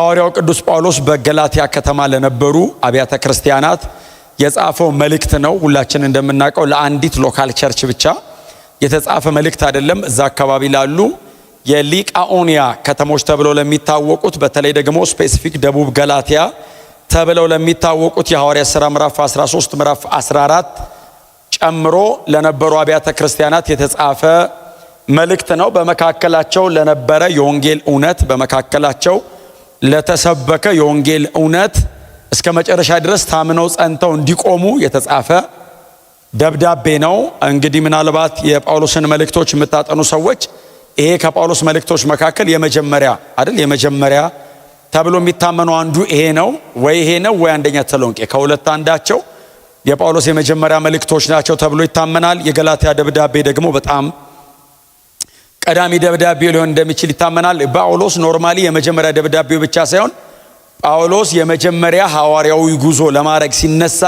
ሐዋርያው ቅዱስ ጳውሎስ በገላትያ ከተማ ለነበሩ አብያተ ክርስቲያናት የጻፈው መልእክት ነው። ሁላችን እንደምናውቀው ለአንዲት ሎካል ቸርች ብቻ የተጻፈ መልእክት አይደለም። እዛ አካባቢ ላሉ የሊቃኦኒያ ከተሞች ተብለው ለሚታወቁት በተለይ ደግሞ ስፔሲፊክ ደቡብ ገላትያ ተብለው ለሚታወቁት የሐዋርያት ሥራ ምዕራፍ 13 ምዕራፍ 14 ጨምሮ ለነበሩ አብያተ ክርስቲያናት የተጻፈ መልእክት ነው። በመካከላቸው ለነበረ የወንጌል እውነት በመካከላቸው ለተሰበከ የወንጌል እውነት እስከ መጨረሻ ድረስ ታምነው ጸንተው እንዲቆሙ የተጻፈ ደብዳቤ ነው። እንግዲህ ምናልባት የጳውሎስን መልእክቶች የምታጠኑ ሰዎች ይሄ ከጳውሎስ መልእክቶች መካከል የመጀመሪያ አይደል? የመጀመሪያ ተብሎ የሚታመነው አንዱ ይሄ ነው ወይ ይሄ ነው ወይ አንደኛ ተሰሎንቄ ከሁለት አንዳቸው የጳውሎስ የመጀመሪያ መልእክቶች ናቸው ተብሎ ይታመናል። የገላትያ ደብዳቤ ደግሞ በጣም ቀዳሚ ደብዳቤ ሊሆን እንደሚችል ይታመናል። ጳውሎስ ኖርማሊ የመጀመሪያ ደብዳቤው ብቻ ሳይሆን ጳውሎስ የመጀመሪያ ሐዋርያዊ ጉዞ ለማድረግ ሲነሳ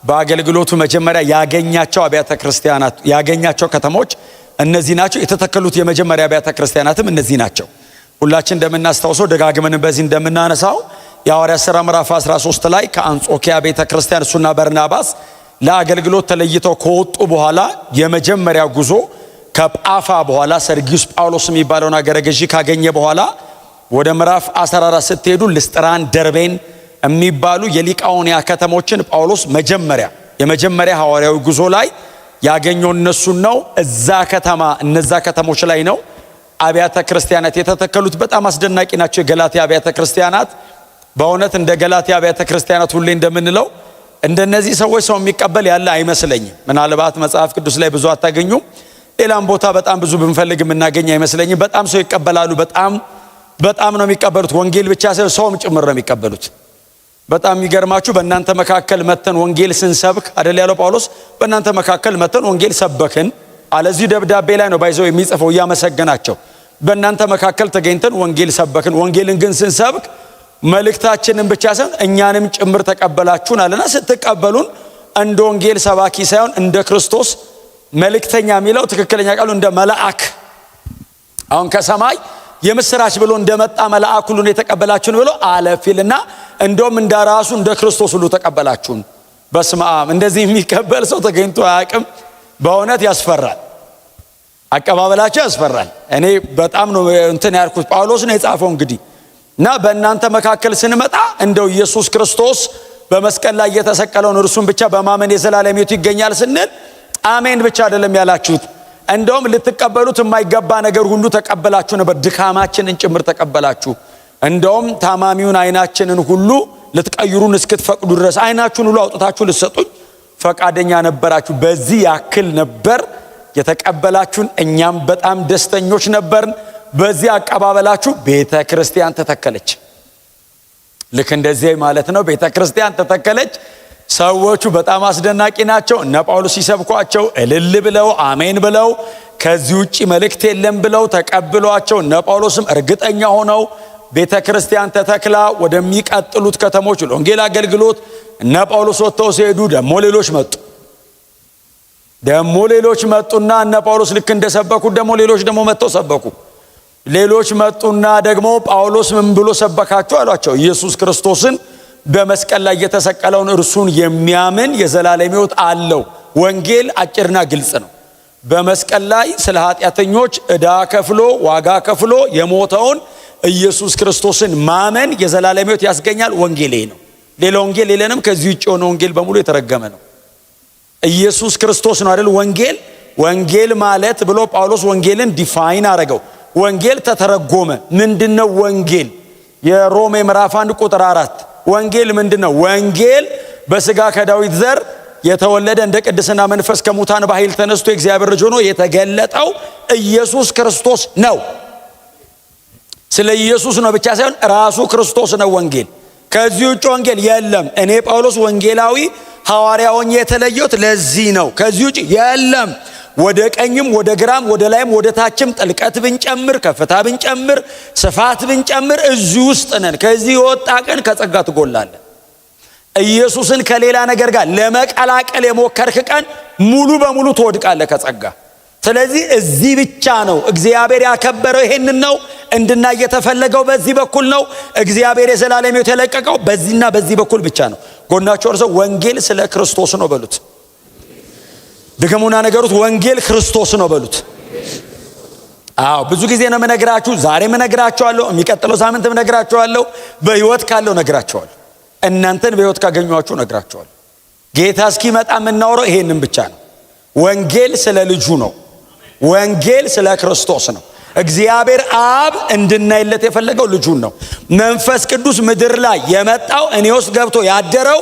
በአገልግሎቱ መጀመሪያ ያገኛቸው አብያተ ክርስቲያናት ያገኛቸው ከተሞች እነዚህ ናቸው። የተተከሉት የመጀመሪያ አብያተ ክርስቲያናትም እነዚህ ናቸው። ሁላችን እንደምናስታውሰው ደጋግመን በዚህ እንደምናነሳው የሐዋርያት ሥራ ምዕራፍ 13 ላይ ከአንጾኪያ ቤተ ክርስቲያን እሱና በርናባስ ለአገልግሎት ተለይተው ከወጡ በኋላ የመጀመሪያ ጉዞ ከጳፋ በኋላ ሰርጊዩስ ጳውሎስ የሚባለውን አገረ ገዢ ካገኘ በኋላ ወደ ምዕራፍ 14 ስትሄዱ ልስጥራን፣ ደርቤን የሚባሉ የሊቃኦኒያ ከተሞችን ጳውሎስ የመጀመሪያ ሐዋርያዊ ጉዞ ላይ ያገኘው እነሱን ነው። እነዛ ከተሞች ላይ ነው አብያተ ክርስቲያናት የተተከሉት። በጣም አስደናቂ ናቸው የገላትያ አብያተ ክርስቲያናት። በእውነት እንደ ገላትያ አብያተ ክርስቲያናት ሁሌ እንደምንለው እንደነዚህ ሰዎች ሰው የሚቀበል ያለ አይመስለኝም። ምናልባት መጽሐፍ ቅዱስ ላይ ብዙ አታገኙም። ሌላም ቦታ በጣም ብዙ ብንፈልግ የምናገኝ አይመስለኝም። በጣም ሰው ይቀበላሉ። በጣም ነው የሚቀበሉት። ወንጌል ብቻ ሳይሆን ሰውም ጭምር ነው የሚቀበሉት። በጣም የሚገርማችሁ በእናንተ መካከል መተን ወንጌል ስንሰብክ አይደል ያለው ጳውሎስ፣ በእናንተ መካከል መተን ወንጌል ሰበክን አለዚህ ደብዳቤ ላይ ነው ባይዘው የሚጽፈው እያመሰገናቸው። በእናንተ መካከል ተገኝተን ወንጌል ሰበክን። ወንጌልን ግን ስንሰብክ መልእክታችንን ብቻ ሳይሆን እኛንም ጭምር ተቀበላችሁን አለና ስትቀበሉን እንደ ወንጌል ሰባኪ ሳይሆን እንደ ክርስቶስ መልእክተኛ የሚለው ትክክለኛ ቃሉ እንደ መልአክ አሁን ከሰማይ የምስራች ብሎ እንደመጣ መልአክ ሁሉ የተቀበላችሁን ብሎ አለፊልና እንደውም እንደራሱ እንደ ክርስቶስ ሁሉ ተቀበላችሁን። በስመ አብ! እንደዚህ የሚቀበል ሰው ተገኝቶ አያውቅም። በእውነት ያስፈራል። አቀባበላቸው ያስፈራል። እኔ በጣም ነው ያልኩት። ጳውሎስ ነው የጻፈው እንግዲህ እና በእናንተ መካከል ስንመጣ እንደው ኢየሱስ ክርስቶስ በመስቀል ላይ የተሰቀለውን እርሱን ብቻ በማመን የዘላለም ሕይወት ይገኛል ስንል አሜን ብቻ አይደለም ያላችሁት፣ እንደውም ልትቀበሉት የማይገባ ነገር ሁሉ ተቀበላችሁ ነበር። ድካማችንን ጭምር ተቀበላችሁ። እንደውም ታማሚውን አይናችንን ሁሉ ልትቀይሩን እስክትፈቅዱ ድረስ አይናችሁን ሁሉ አውጥታችሁ ልትሰጡኝ ፈቃደኛ ነበራችሁ። በዚህ ያክል ነበር የተቀበላችሁን። እኛም በጣም ደስተኞች ነበርን። በዚህ አቀባበላችሁ ቤተ ክርስቲያን ተተከለች። ልክ እንደዚህ ማለት ነው። ቤተ ክርስቲያን ተተከለች። ሰዎቹ በጣም አስደናቂ ናቸው። እነ ጳውሎስ ሲሰብኳቸው እልል ብለው አሜን ብለው ከዚህ ውጪ መልእክት የለም ብለው ተቀብሏቸው እነ ጳውሎስም እርግጠኛ ሆነው ቤተ ክርስቲያን ተተክላ ወደሚቀጥሉት ከተሞች ለወንጌል አገልግሎት እነ ጳውሎስ ወጥተው ሲሄዱ ደሞ ሌሎች መጡና እነ ጳውሎስ ልክ እንደሰበኩት ደሞ ሌሎች ደሞ መጥተው ሰበኩ። ሌሎች መጡና ደግሞ ጳውሎስ ምን ብሎ ሰበካቸው አሏቸው። ኢየሱስ ክርስቶስን በመስቀል ላይ የተሰቀለውን እርሱን የሚያምን የዘላለም ሕይወት አለው። ወንጌል አጭርና ግልጽ ነው። በመስቀል ላይ ስለ ኃጢአተኞች ዕዳ ከፍሎ ዋጋ ከፍሎ የሞተውን ኢየሱስ ክርስቶስን ማመን የዘላለም ሕይወት ያስገኛል። ወንጌል ነው። ሌላ ወንጌል የለንም። ከዚህ ውጭ የሆነ ወንጌል በሙሉ የተረገመ ነው። ኢየሱስ ክርስቶስ ነው አይደል ወንጌል ማለት ብሎ ጳውሎስ ወንጌልን ዲፋይን አረገው። ወንጌል ተተረጎመ። ምንድነው ወንጌል? የሮሜ ምዕራፍ 1 ቁጥር 4 ወንጌል ምንድነው? ወንጌል በሥጋ ከዳዊት ዘር የተወለደ እንደ ቅድስና መንፈስ ከሙታን በኃይል ተነስቶ የእግዚአብሔር ልጅ ሆኖ የተገለጠው ኢየሱስ ክርስቶስ ነው። ስለ ኢየሱስ ነው ብቻ ሳይሆን ራሱ ክርስቶስ ነው ወንጌል። ከዚህ ውጭ ወንጌል የለም። እኔ ጳውሎስ ወንጌላዊ ሐዋርያ ሆኜ የተለየሁት ለዚህ ነው። ከዚህ ውጭ የለም። ወደ ቀኝም ወደ ግራም ወደ ላይም ወደ ታችም ጥልቀት ብንጨምር ከፍታ ብንጨምር ስፋት ብንጨምር እዚህ ውስጥ ነን። ከዚህ የወጣ ቀን ከጸጋ ትጎላለህ። ኢየሱስን ከሌላ ነገር ጋር ለመቀላቀል የሞከርክ ቀን ሙሉ በሙሉ ትወድቃለህ ከጸጋ። ስለዚህ እዚህ ብቻ ነው እግዚአብሔር ያከበረው። ይሄንን ነው እንድናይ የተፈለገው። በዚህ በኩል ነው እግዚአብሔር የዘላለም ሕይወት የለቀቀው። በዚህና በዚህ በኩል ብቻ ነው። ጎናችሁ እርሰው ወንጌል ስለ ክርስቶስ ነው በሉት። ድገሙና ነገሩት። ወንጌል ክርስቶስ ነው በሉት። አዎ ብዙ ጊዜ ነው የምነግራችሁ። ዛሬም እነግራችኋለሁ፣ የሚቀጥለው ሳምንትም እነግራችኋለሁ፣ በሕይወት ካለው እነግራችኋለሁ፣ እናንተን በሕይወት ካገኟችሁ እነግራችኋለሁ። ጌታ እስኪመጣ የምናወራው ይሄንን ብቻ ነው። ወንጌል ስለ ልጁ ነው። ወንጌል ስለ ክርስቶስ ነው። እግዚአብሔር አብ እንድናይለት የፈለገው ልጁን ነው። መንፈስ ቅዱስ ምድር ላይ የመጣው እኔ ውስጥ ገብቶ ያደረው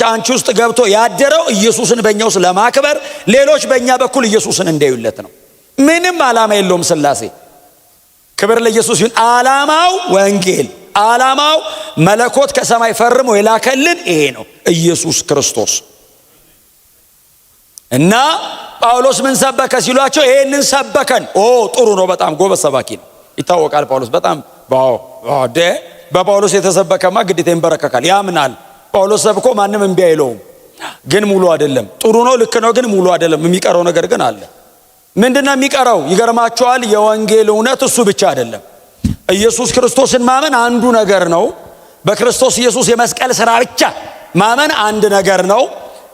አንቺ ውስጥ ገብቶ ያደረው ኢየሱስን በእኛ ውስጥ ለማክበር ሌሎች በእኛ በኩል ኢየሱስን እንዲያዩለት ነው። ምንም ዓላማ የለውም ሥላሴ። ክብር ለኢየሱስ ይሁን። ዓላማው ወንጌል፣ ዓላማው መለኮት ከሰማይ ፈርሞ የላከልን ይሄ ነው፣ ኢየሱስ ክርስቶስ። እና ጳውሎስ ምን ሰበከ ሲሏቸው ይሄንን ሰበከን። ጥሩ ነው፣ በጣም ጎበዝ ሰባኪ ነው፣ ይታወቃል ጳውሎስ በጣም በጳውሎስ የተሰበከማ ግዴታ ይንበረከካል፣ ያምናል። ጳውሎስ ሰብኮ ማንም እምቢ አይለውም። ግን ሙሉ አይደለም። ጥሩ ነው፣ ልክ ነው፣ ግን ሙሉ አይደለም። የሚቀረው ነገር ግን አለ። ምንድነው የሚቀረው? ይገርማችኋል። የወንጌል እውነት እሱ ብቻ አይደለም። ኢየሱስ ክርስቶስን ማመን አንዱ ነገር ነው። በክርስቶስ ኢየሱስ የመስቀል ሥራ ብቻ ማመን አንድ ነገር ነው።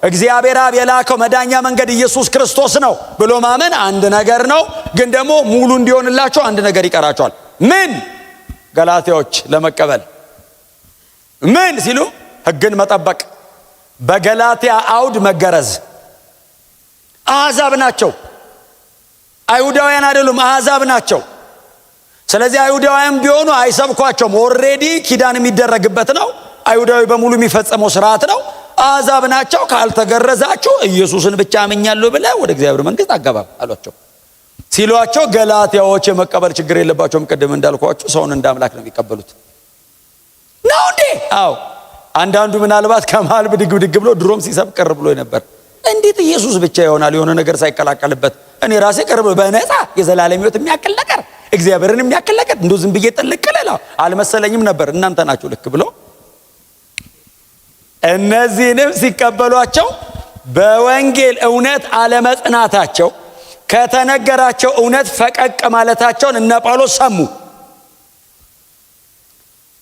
እግዚአብሔር አብ የላከው መዳኛ መንገድ ኢየሱስ ክርስቶስ ነው ብሎ ማመን አንድ ነገር ነው። ግን ደግሞ ሙሉ እንዲሆንላቸው አንድ ነገር ይቀራቸዋል። ምን? ገላትያዎች ለመቀበል ምን ሲሉ ሕግን መጠበቅ፣ በገላትያ አውድ መገረዝ። አሕዛብ ናቸው፣ አይሁዳውያን አይደሉም፣ አሕዛብ ናቸው። ስለዚህ አይሁዳውያን ቢሆኑ አይሰብኳቸውም። ኦልሬዲ ኪዳን የሚደረግበት ነው። አይሁዳዊ በሙሉ የሚፈጸመው ስርዓት ነው። አሕዛብ ናቸው። ካልተገረዛችሁ ኢየሱስን ብቻ አምኛለሁ ብለህ ወደ እግዚአብሔር መንግሥት አገባም አሏቸው። ሲሏቸው ገላትያዎች የመቀበል ችግር የለባቸውም። ቅድም እንዳልኳችሁ ሰውን እንደ አምላክ ነው የሚቀበሉት ነው እንዴ? አዎ። አንዳንዱ ምናልባት ከመሃል ብድግ ብሎ ድሮም ሲሰብክ ቅር ብሎ ነበር። እንዴት ኢየሱስ ብቻ ይሆናል የሆነ ነገር ሳይቀላቀልበት? እኔ ራሴ ቅርብ በነፃ የዘላለም ሕይወት የሚያክል ነገር እግዚአብሔርን የሚያክል ነገር እንደው ዝም ብዬ ጥልቅልላ አልመሰለኝም ነበር። እናንተ ናችሁ ልክ ብሎ እነዚህንም ሲቀበሏቸው በወንጌል እውነት አለመጽናታቸው፣ ከተነገራቸው እውነት ፈቀቅ ማለታቸውን እነ ጳውሎስ ሰሙ።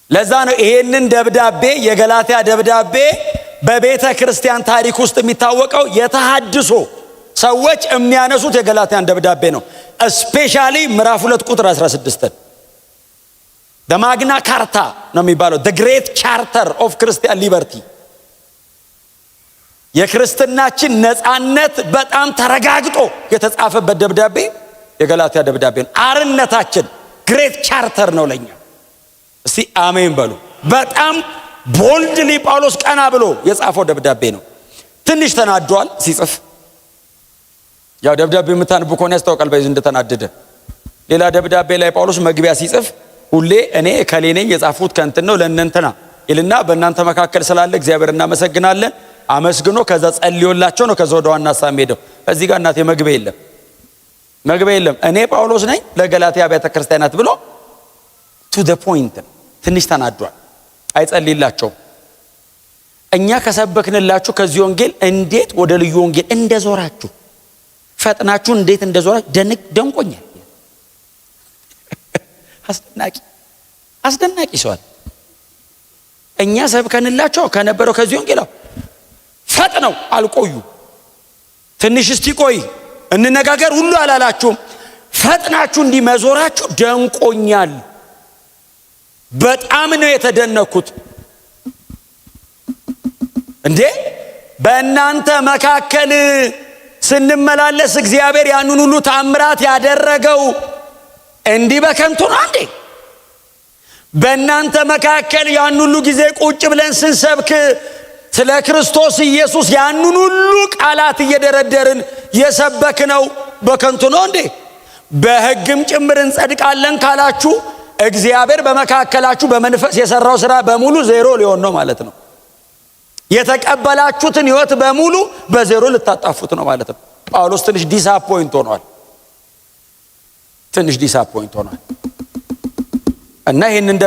ለዛ ነው ይሄንን ደብዳቤ የገላትያ ደብዳቤ በቤተ ክርስቲያን ታሪክ ውስጥ የሚታወቀው የተሐድሶ ሰዎች የሚያነሱት የገላትያን ደብዳቤ ነው። ስፔሻሊ ምዕራፍ 2 ቁጥር 16 በማግና ካርታ ነው የሚባለው፣ the great charter of Christian liberty። የክርስትናችን ነፃነት በጣም ተረጋግጦ የተጻፈበት ደብዳቤ የገላትያ ደብዳቤ ነው። አርነታችን ግሬት ቻርተር ነው ለኛ። እስቲ አሜን በሉ። በጣም ቦልድሊ ጳውሎስ ቀና ብሎ የጻፈው ደብዳቤ ነው። ትንሽ ተናዷል ሲጽፍ። ያው ደብዳቤ የምታነቡ ከሆነ ያስታውቃል በዚህ እንደተናደደ። ሌላ ደብዳቤ ላይ ጳውሎስ መግቢያ ሲጽፍ ሁሌ እኔ ከሌ ነኝ የጻፍኩት ከእንትን ነው ለእናንተና ይልና በእናንተ መካከል ስላለ እግዚአብሔር እናመሰግናለን አመስግኖ ከዛ ጸልዮላቸው ነው ከዛ ወደ ዋና ሐሳብ ሄደው። እዚህ ጋር እናቴ መግቢያ የለም እኔ ጳውሎስ ነኝ ለገላትያ ቤተ ክርስቲያናት ብሎ ቱ ዘ ፖይንት ትንሽ ተናዷል። አይጸልይላቸው። እኛ ከሰበክንላችሁ ከዚህ ወንጌል እንዴት ወደ ልዩ ወንጌል እንደዞራችሁ ፈጥናችሁ እንዴት እንደዞራችሁ ደንቆኛል። አስደናቂ ሰዋል። እኛ ሰብከንላቸው ከነበረው ከዚህ ወንጌል ፈጥነው አልቆዩ። ትንሽ እስቲ ቆይ እንነጋገር ሁሉ አላላችሁም። ፈጥናችሁ እንዲህ መዞራችሁ ደንቆኛል። በጣም ነው የተደነኩት። እንዴ በእናንተ መካከል ስንመላለስ እግዚአብሔር ያንን ሁሉ ታምራት ያደረገው እንዲህ በከንቱ ነው እንዴ? በእናንተ መካከል ያንን ሁሉ ጊዜ ቁጭ ብለን ስንሰብክ ስለ ክርስቶስ ኢየሱስ ያንን ሁሉ ቃላት እየደረደርን የሰበክነው በከንቱ ነው እንዴ? በሕግም ጭምር እንጸድቃለን ካላችሁ እግዚአብሔር በመካከላችሁ በመንፈስ የሰራው ሥራ በሙሉ ዜሮ ሊሆን ነው ማለት ነው። የተቀበላችሁትን ሕይወት በሙሉ በዜሮ ልታጣፉት ነው ማለት ነው። ጳውሎስ ትንሽ ዲስአፖይንት ሆኗል እና ይህንን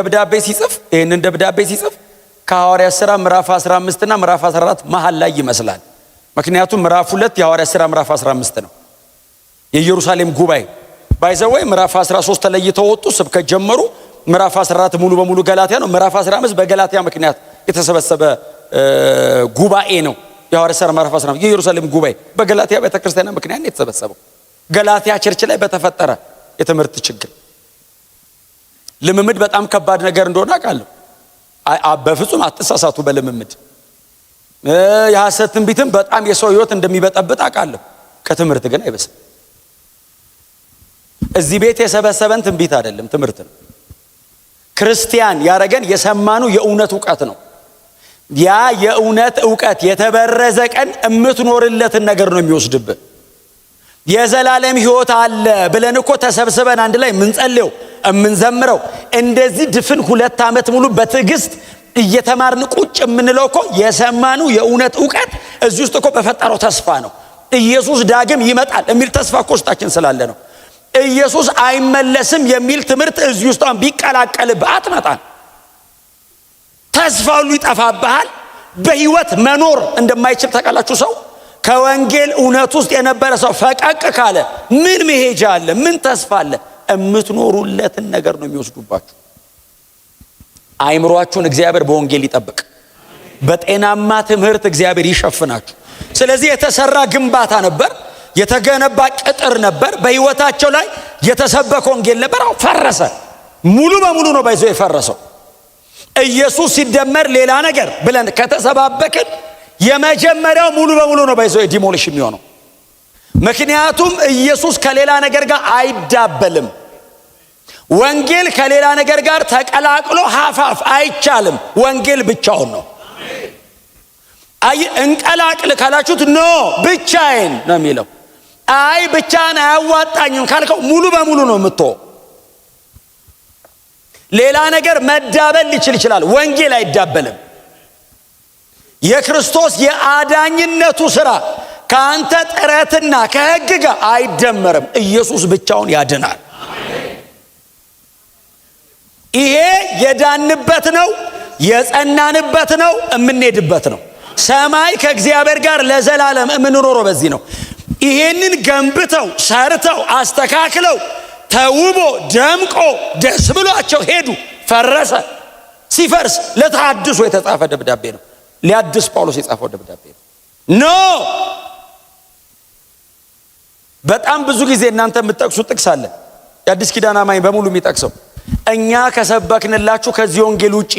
ደብዳቤ ሲጽፍ ከሐዋርያት ሥራ ምዕራፍ 15 እና ምዕራፍ 14 መሃል ላይ ይመስላል። ምክንያቱም ምዕራፍ 2 የሐዋርያት ሥራ ምዕራፍ 15 ነው። የኢየሩሳሌም ጉባኤ ባይዘወይ ምዕራፍ 13 ተለይተው ወጡ፣ ስብከት ጀመሩ። ምዕራፍ 14 ሙሉ በሙሉ ገላትያ ነው። ምዕራፍ 15 በገላትያ ምክንያት የተሰበሰበ ጉባኤ ነው። የሐዋርያት ሥራ ምዕራፍ 15 የኢየሩሳሌም ጉባኤ በገላትያ ቤተክርስቲያን ምክንያት የተሰበሰበው ገላትያ ቸርች ላይ በተፈጠረ የትምህርት ችግር። ልምምድ በጣም ከባድ ነገር እንደሆነ አውቃለሁ። በፍጹም አትሳሳቱ በልምምድ። የሐሰት ትንቢትም በጣም የሰው ሕይወት እንደሚበጠብጥ አውቃለሁ። ከትምህርት ግን አይበስም። እዚህ ቤት የሰበሰበን ትንቢት አይደለም፣ ትምህርት ነው። ክርስቲያን ያረገን የሰማኑ የእውነት ዕውቀት ነው። ያ የእውነት ዕውቀት የተበረዘ ቀን እምትኖርለትን ነገር ነው የሚወስድብህ። የዘላለም ሕይወት አለ ብለን እኮ ተሰብስበን አንድ ላይ ምንጸልየው እምንዘምረው እንደዚህ ድፍን 2 ዓመት ሙሉ በትዕግስት እየተማርን ቁጭ የምንለው እኮ የሰማኑ የእውነት ዕውቀት እዚህ ውስጥ እኮ በፈጠረው ተስፋ ነው። ኢየሱስ ዳግም ይመጣል የሚል ተስፋ እኮ ውስጣችን ስላለ ነው። ኢየሱስ አይመለስም የሚል ትምህርት እዚህ ውስጥ ቢቀላቀልብህ አትመጣም። ተስፋ ሁሉ ይጠፋብሃል። በህይወት መኖር እንደማይችል ታውቃላችሁ። ሰው ከወንጌል እውነት ውስጥ የነበረ ሰው ፈቀቅ ካለ ምን መሄጃ አለ? ምን ተስፋ አለ? እምትኖሩለትን ነገር ነው የሚወስዱባችሁ። አይምሮአችሁን እግዚአብሔር በወንጌል ይጠብቅ። በጤናማ ትምህርት እግዚአብሔር ይሸፍናችሁ። ስለዚህ የተሰራ ግንባታ ነበር፣ የተገነባ ቅጥር ነበር። በህይወታቸው ላይ የተሰበከ ወንጌል ነበር። አሁን ፈረሰ። ሙሉ በሙሉ ነው ባይዘው የፈረሰው። ኢየሱስ ሲደመር ሌላ ነገር ብለን ከተሰባበክን የመጀመሪያው ሙሉ በሙሉ ነው ባይዘው ዲሞሊሽ የሚሆነው። ምክንያቱም ኢየሱስ ከሌላ ነገር ጋር አይዳበልም። ወንጌል ከሌላ ነገር ጋር ተቀላቅሎ ሀፋፍ አይቻልም። ወንጌል ብቻውን ነው። አይ እንቀላቅል ካላችሁት ኖ ብቻዬን ነው የሚለው። አይ ብቻን አያዋጣኝም ካልከው ሙሉ በሙሉ ነው የምትተው። ሌላ ነገር መዳበል ሊችል ይችላል፣ ወንጌል አይዳበልም። የክርስቶስ የአዳኝነቱ ሥራ ከአንተ ጥረትና ከሕግ ጋር አይደመርም። ኢየሱስ ብቻውን ያድናል። ይሄ የዳንበት ነው፣ የጸናንበት ነው፣ የምንሄድበት ነው። ሰማይ ከእግዚአብሔር ጋር ለዘላለም የምንኖረው በዚህ ነው። ይሄንን ገንብተው ሰርተው አስተካክለው ተውቦ ደምቆ ደስ ብሏቸው ሄዱ። ፈረሰ። ሲፈርስ ለተሐድሶ የተጻፈ ደብዳቤ ነው። ሊያድስ ጳውሎስ የጻፈው ደብዳቤ ነው። ኖ በጣም ብዙ ጊዜ እናንተ የምትጠቅሱት ጥቅስ አለ። የአዲስ ኪዳን አማኝ በሙሉ የሚጠቅሰው እኛ ከሰበክንላችሁ ከዚህ ወንጌል ውጪ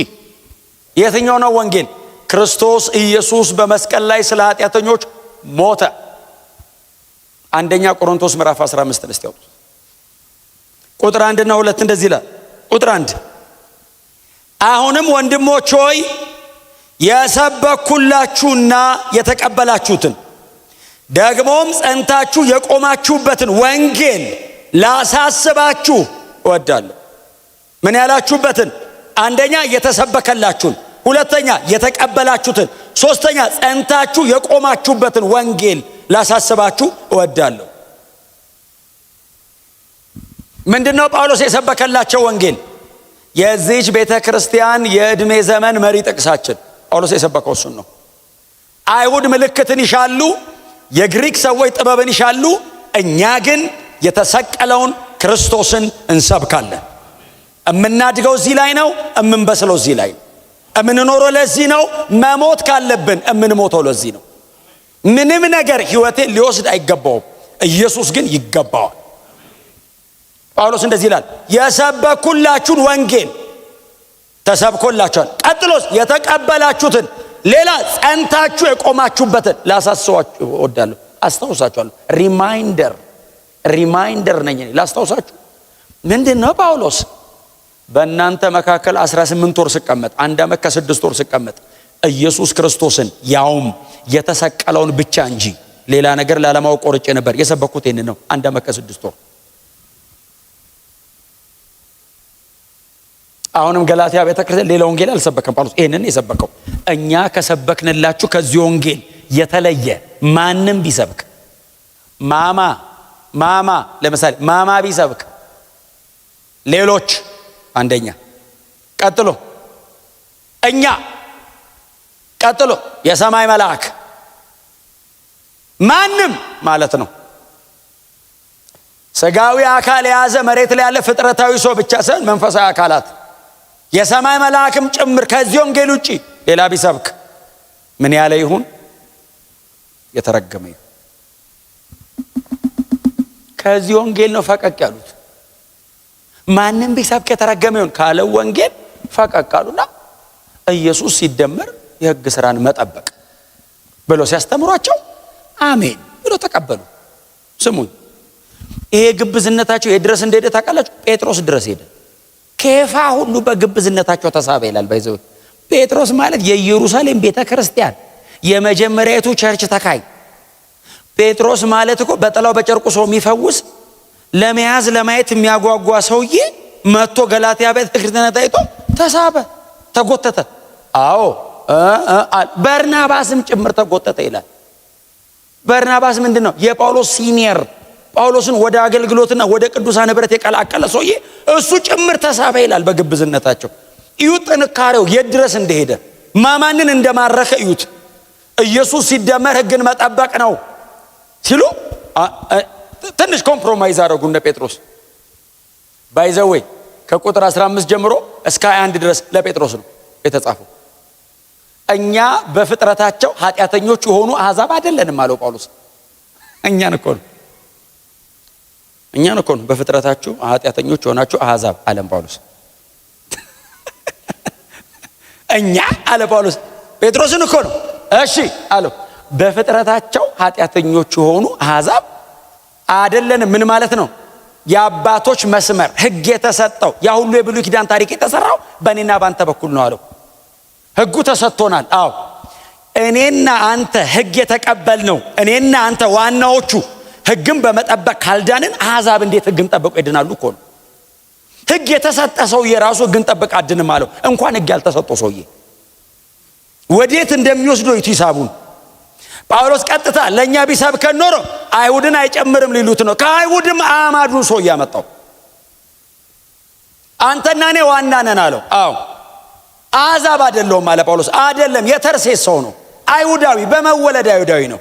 የትኛው ነው ወንጌል? ክርስቶስ ኢየሱስ በመስቀል ላይ ስለ ኃጢአተኞች ሞተ። አንደኛ ቆሮንቶስ ምዕራፍ 15 እስቲ ያውጡ ቁጥር 1 እና 2 እንደዚህ ይላል። ቁጥር 1 አሁንም ወንድሞች ሆይ የሰበኩላችሁና የተቀበላችሁትን ደግሞም ጸንታችሁ የቆማችሁበትን ወንጌል ላሳስባችሁ እወዳለሁ። ምን ያላችሁበትን? አንደኛ የተሰበከላችሁን፣ ሁለተኛ የተቀበላችሁትን፣ ሶስተኛ ጸንታችሁ የቆማችሁበትን ወንጌል ላሳስባችሁ እወዳለሁ። ምንድነው ጳውሎስ የሰበከላቸው ወንጌል? የዚህች ቤተክርስቲያን የዕድሜ ዘመን መሪ ጥቅሳችን ጳውሎስ የሰበከው እሱን ነው። አይሁድ ምልክትን ይሻሉ፣ የግሪክ ሰዎች ጥበብን ይሻሉ፣ እኛ ግን የተሰቀለውን ክርስቶስን እንሰብካለን። እምናድገው እዚህ ላይ ነው፣ እምንበስለው እዚህ ላይ ነው። እምንኖረው ለዚህ ነው፣ መሞት ካለብን እምንሞተው ለዚህ ነው። ምንም ነገር ህይወቴን ሊወስድ አይገባውም፣ ኢየሱስ ግን ይገባዋል። ጳውሎስ እንደዚህ ይላል፣ የሰበኩላችሁን ወንጌል ተሰብኮላችኋል። ቀጥሎስ የተቀበላችሁትን፣ ሌላ ጸንታችሁ የቆማችሁበትን ላሳስባችሁ እወዳለሁ። አስታውሳችኋለሁ። ሪማይንደር ነኝ ላስታውሳችሁ። ምንድነው ጳውሎስ በእናንተ መካከል 18 ወር ስቀመጥ 1 ዓመት ከ6 ወር ስቀመጥ ኢየሱስ ክርስቶስን ያውም የተሰቀለውን ብቻ እንጂ ሌላ ነገር ላለማወቅ ቆርጬ ነበር። የሰበኩት ይሄን ነው። 1 ዓመት ከ6 ወር። አሁንም ገላትያ ቤተክርስቲያን ሌላ ወንጌል አልሰበከም ጳውሎስ፣ ይሄንን የሰበከው። እኛ ከሰበክንላችሁ ከዚህ ወንጌል የተለየ ማንም ቢሰብክ ማማ ለምሳሌ ማማ ቢሰብክ ሌሎች አንደኛ፣ ቀጥሎ እኛ፣ ቀጥሎ የሰማይ መልአክ፣ ማንም ማለት ነው። ስጋዊ አካል የያዘ መሬት ላይ ያለ ፍጥረታዊ ሰው ብቻ ሳይሆን መንፈሳዊ አካላት የሰማይ መልአክም ጭምር ከዚህ ወንጌል ውጪ ሌላ ቢሰብክ ምን ያለ ይሁን? የተረገመ ይሁን። ከዚህ ወንጌል ነው ፈቀቅ ያሉት። ማንም ቢሰብክ የተረገመ ይሁን ካለው ወንጌል ፈቀቅ አሉና ኢየሱስ ሲደመር የሕግ ስራን መጠበቅ ብሎ ሲያስተምሯቸው አሜን ብሎ ተቀበሉ። ስሙኝ፣ ይሄ ግብዝነታቸው የድረስ እንደሄደ ታውቃላችሁ? ጴጥሮስ ድረስ ሄደ። ኬፋ ሁሉ በግብዝነታቸው ተሳበ ይላል። ባይዘው ጴጥሮስ ማለት የኢየሩሳሌም ቤተክርስቲያን የመጀመሪያቱ ቸርች ተካይ። ጴጥሮስ ማለት እኮ በጥላው በጨርቁ ሰው የሚፈውስ ለመያዝ ለማየት የሚያጓጓ ሰውዬ መጥቶ ገላትያ ቤተክርስቲያን ታይቶ ተሳበ፣ ተጎተተ። አዎ በርናባስም ጭምር ተጎተተ ይላል። በርናባስ ምንድነው? የጳውሎስ ሲኒየር፣ ጳውሎስን ወደ አገልግሎትና ወደ ቅዱሳን ህብረት የቀላቀለ ሰውዬ እሱ ጭምር ተሳበ ይላል። በግብዝነታቸው እዩት ጥንካሬው የት ድረስ እንደሄደ፣ ማማንን እንደማረከ እዩት። ኢየሱስ ሲደመር ሕግን መጠበቅ ነው ሲሉ ትንሽ ኮምፕሮማይዝ አደረጉ እነ ጴጥሮስ። ባይዘወይ ከቁጥር 15 ጀምሮ እስከ 21 ድረስ ለጴጥሮስ ነው የተጻፈው። እኛ በፍጥረታቸው ኃጢአተኞች የሆኑ አሕዛብ አይደለንም አለው ጳውሎስ። እኛን እኮ ነው በፍጥረታችሁ ኃጢአተኞች የሆናችሁ አሕዛብ አለም ጳውሎስ። እኛ አለ ጳውሎስ ጴጥሮስን እኮ ነው። እሺ አለው በፍጥረታቸው ኃጢአተኞች የሆኑ አሕዛብ አይደለንም። ምን ማለት ነው? የአባቶች መስመር ሕግ የተሰጠው ያ ሁሉ የብሉይ ኪዳን ታሪክ የተሰራው በእኔና ባንተ በኩል ነው አለው። ሕጉ ተሰጥቶናል። አዎ እኔና አንተ ሕግ የተቀበልነው እኔና አንተ ዋናዎቹ ሕግን በመጠበቅ ካልዳንን አሕዛብ እንዴት ሕግን ጠብቀው ይድናሉ እኮ ነው። ሕግ የተሰጠ ሰውዬ ራሱ ሕግን ጠብቅ አድንም አለው። እንኳን ሕግ ያልተሰጠው ሰውዬ ወዴት እንደሚወስደው ይቱ ሂሳቡን። ጳውሎስ ቀጥታ ለእኛ ቢሰብከን ኖሮ አይሁድን አይጨምርም ሊሉት ነው። ከአይሁድም አማዱን ሰው እያመጣው አንተና እኔ ዋና ነን አለው። አዎ አሕዛብ አይደለሁም አለ ጳውሎስ። አይደለም የተርሴስ ሰው ነው፣ አይሁዳዊ በመወለድ አይሁዳዊ ነው።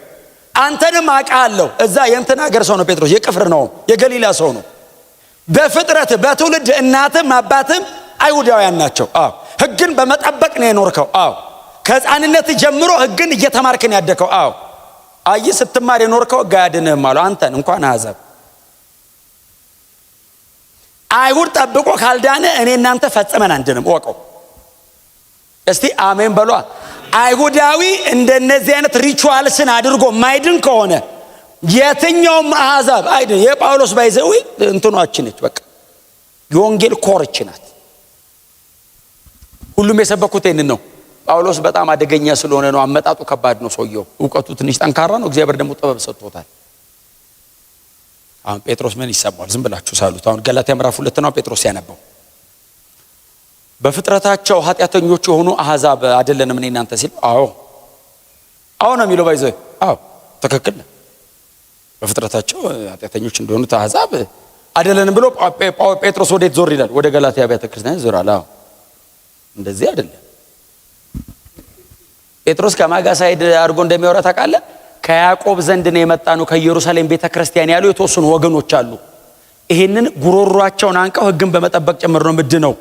አንተንም አውቃለሁ። እዛ የእንትን ሀገር ሰው ነው ጴጥሮስ፣ የቅፍርናሆም የገሊላ ሰው ነው። በፍጥረት በትውልድ እናትም አባትም አይሁዳውያን ናቸው። አዎ ሕግን በመጠበቅ ነው የኖርከው። አዎ ከሕፃንነት ጀምሮ ሕግን እየተማርክን ያደከው። አዎ አይ ስትማር የኖርከው ሕግ አያድንህም አለው። አንተን እንኳን አሕዛብ አይሁድ ጠብቆ ካልዳነ እኔ እናንተ ፈጽመን አንድንም ወቀው። እስቲ አሜን በሏ። አይሁዳዊ እንደነዚህ አይነት ሪቹዋልስን አድርጎ ማይድን ከሆነ የትኛውም አሕዛብ አይድን። የጳውሎስ ባይዘዊ እንትኗችን ነች። በቃ የወንጌል ኮርች ናት። ሁሉም የሰበኩት ይህንን ነው። ጳውሎስ በጣም አደገኛ ስለሆነ ነው። አመጣጡ ከባድ ነው። ሰውየው እውቀቱ ትንሽ ጠንካራ ነው። እግዚአብሔር ደግሞ ጥበብ ሰጥቶታል። አሁን ጴጥሮስ ምን ይሰማል? ዝም ብላችሁ ሳሉት። አሁን ገላትያ ምዕራፍ 2 ነው ጴጥሮስ ያነበው። በፍጥረታቸው ኃጢአተኞች የሆኑ አሕዛብ አይደለንም እኔ እናንተ ሲል፣ አዎ ነው የሚለው። ባይዘ አዎ ትክክል ነው። በፍጥረታቸው ኃጢአተኞች እንደሆኑ አሕዛብ አይደለንም ብሎ ጴጥሮስ ወዴት ዞር ይላል? ወደ ገላትያ ቤተክርስቲያን ዞራል። አዎ እንደዚህ አይደለም። ጴጥሮስ ከማጋ ሳይድ አድርጎ እንደሚያወራ ታውቃለህ? ከያዕቆብ ዘንድ ነው የመጣ ነው ከኢየሩሳሌም ቤተክርስቲያን ያሉ የተወሰኑ ወገኖች አሉ። ይሄንን ጉሮሯቸውን አንቀው ሕግን በመጠበቅ ጭምር ነው ምድ ነው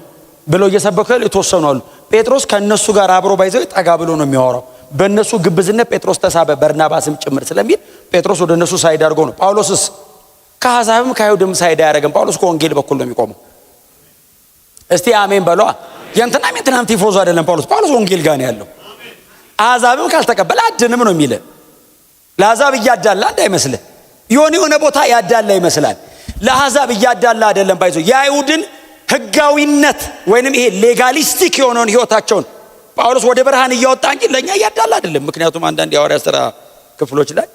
ብለው እየሰበኩ የተወሰኑ አሉ። ጴጥሮስ ከነሱ ጋር አብሮ ባይዘው ጠጋ ብሎ ነው የሚያወራው። በእነሱ ግብዝነት ጴጥሮስ ተሳበ፣ በርናባስም ጭምር ስለሚል ጴጥሮስ ወደ እነሱ ሳይድ አድርጎ ነው። ጳውሎስስ ከአሕዛብም ከአይሁድም ሳይድ አያደርግም። ጳውሎስ ከወንጌል በኩል ነው የሚቆመው። እስቲ አሜን በሏ። የእንትናም ቲፎዞ አይደለም ጳውሎስ ወንጌል ጋር ነው ያለው። አሕዛብም ካልተቀበለ አድንም ነው የሚል። ለአሕዛብ እያዳላ እንዳይመስልህ፣ የሆነ ቦታ ያዳላ ይመስላል። ለአሕዛብ እያዳላ አይደለም። ባይዘው የአይሁድን ሕጋዊነት ወይንም ይሄ ሌጋሊስቲክ የሆነውን ህይወታቸውን ጳውሎስ ወደ ብርሃን እያወጣ እንጂ ለኛ እያዳላ አይደለም። ምክንያቱም አንዳንድ የሐዋርያት ሥራ ክፍሎች ላይ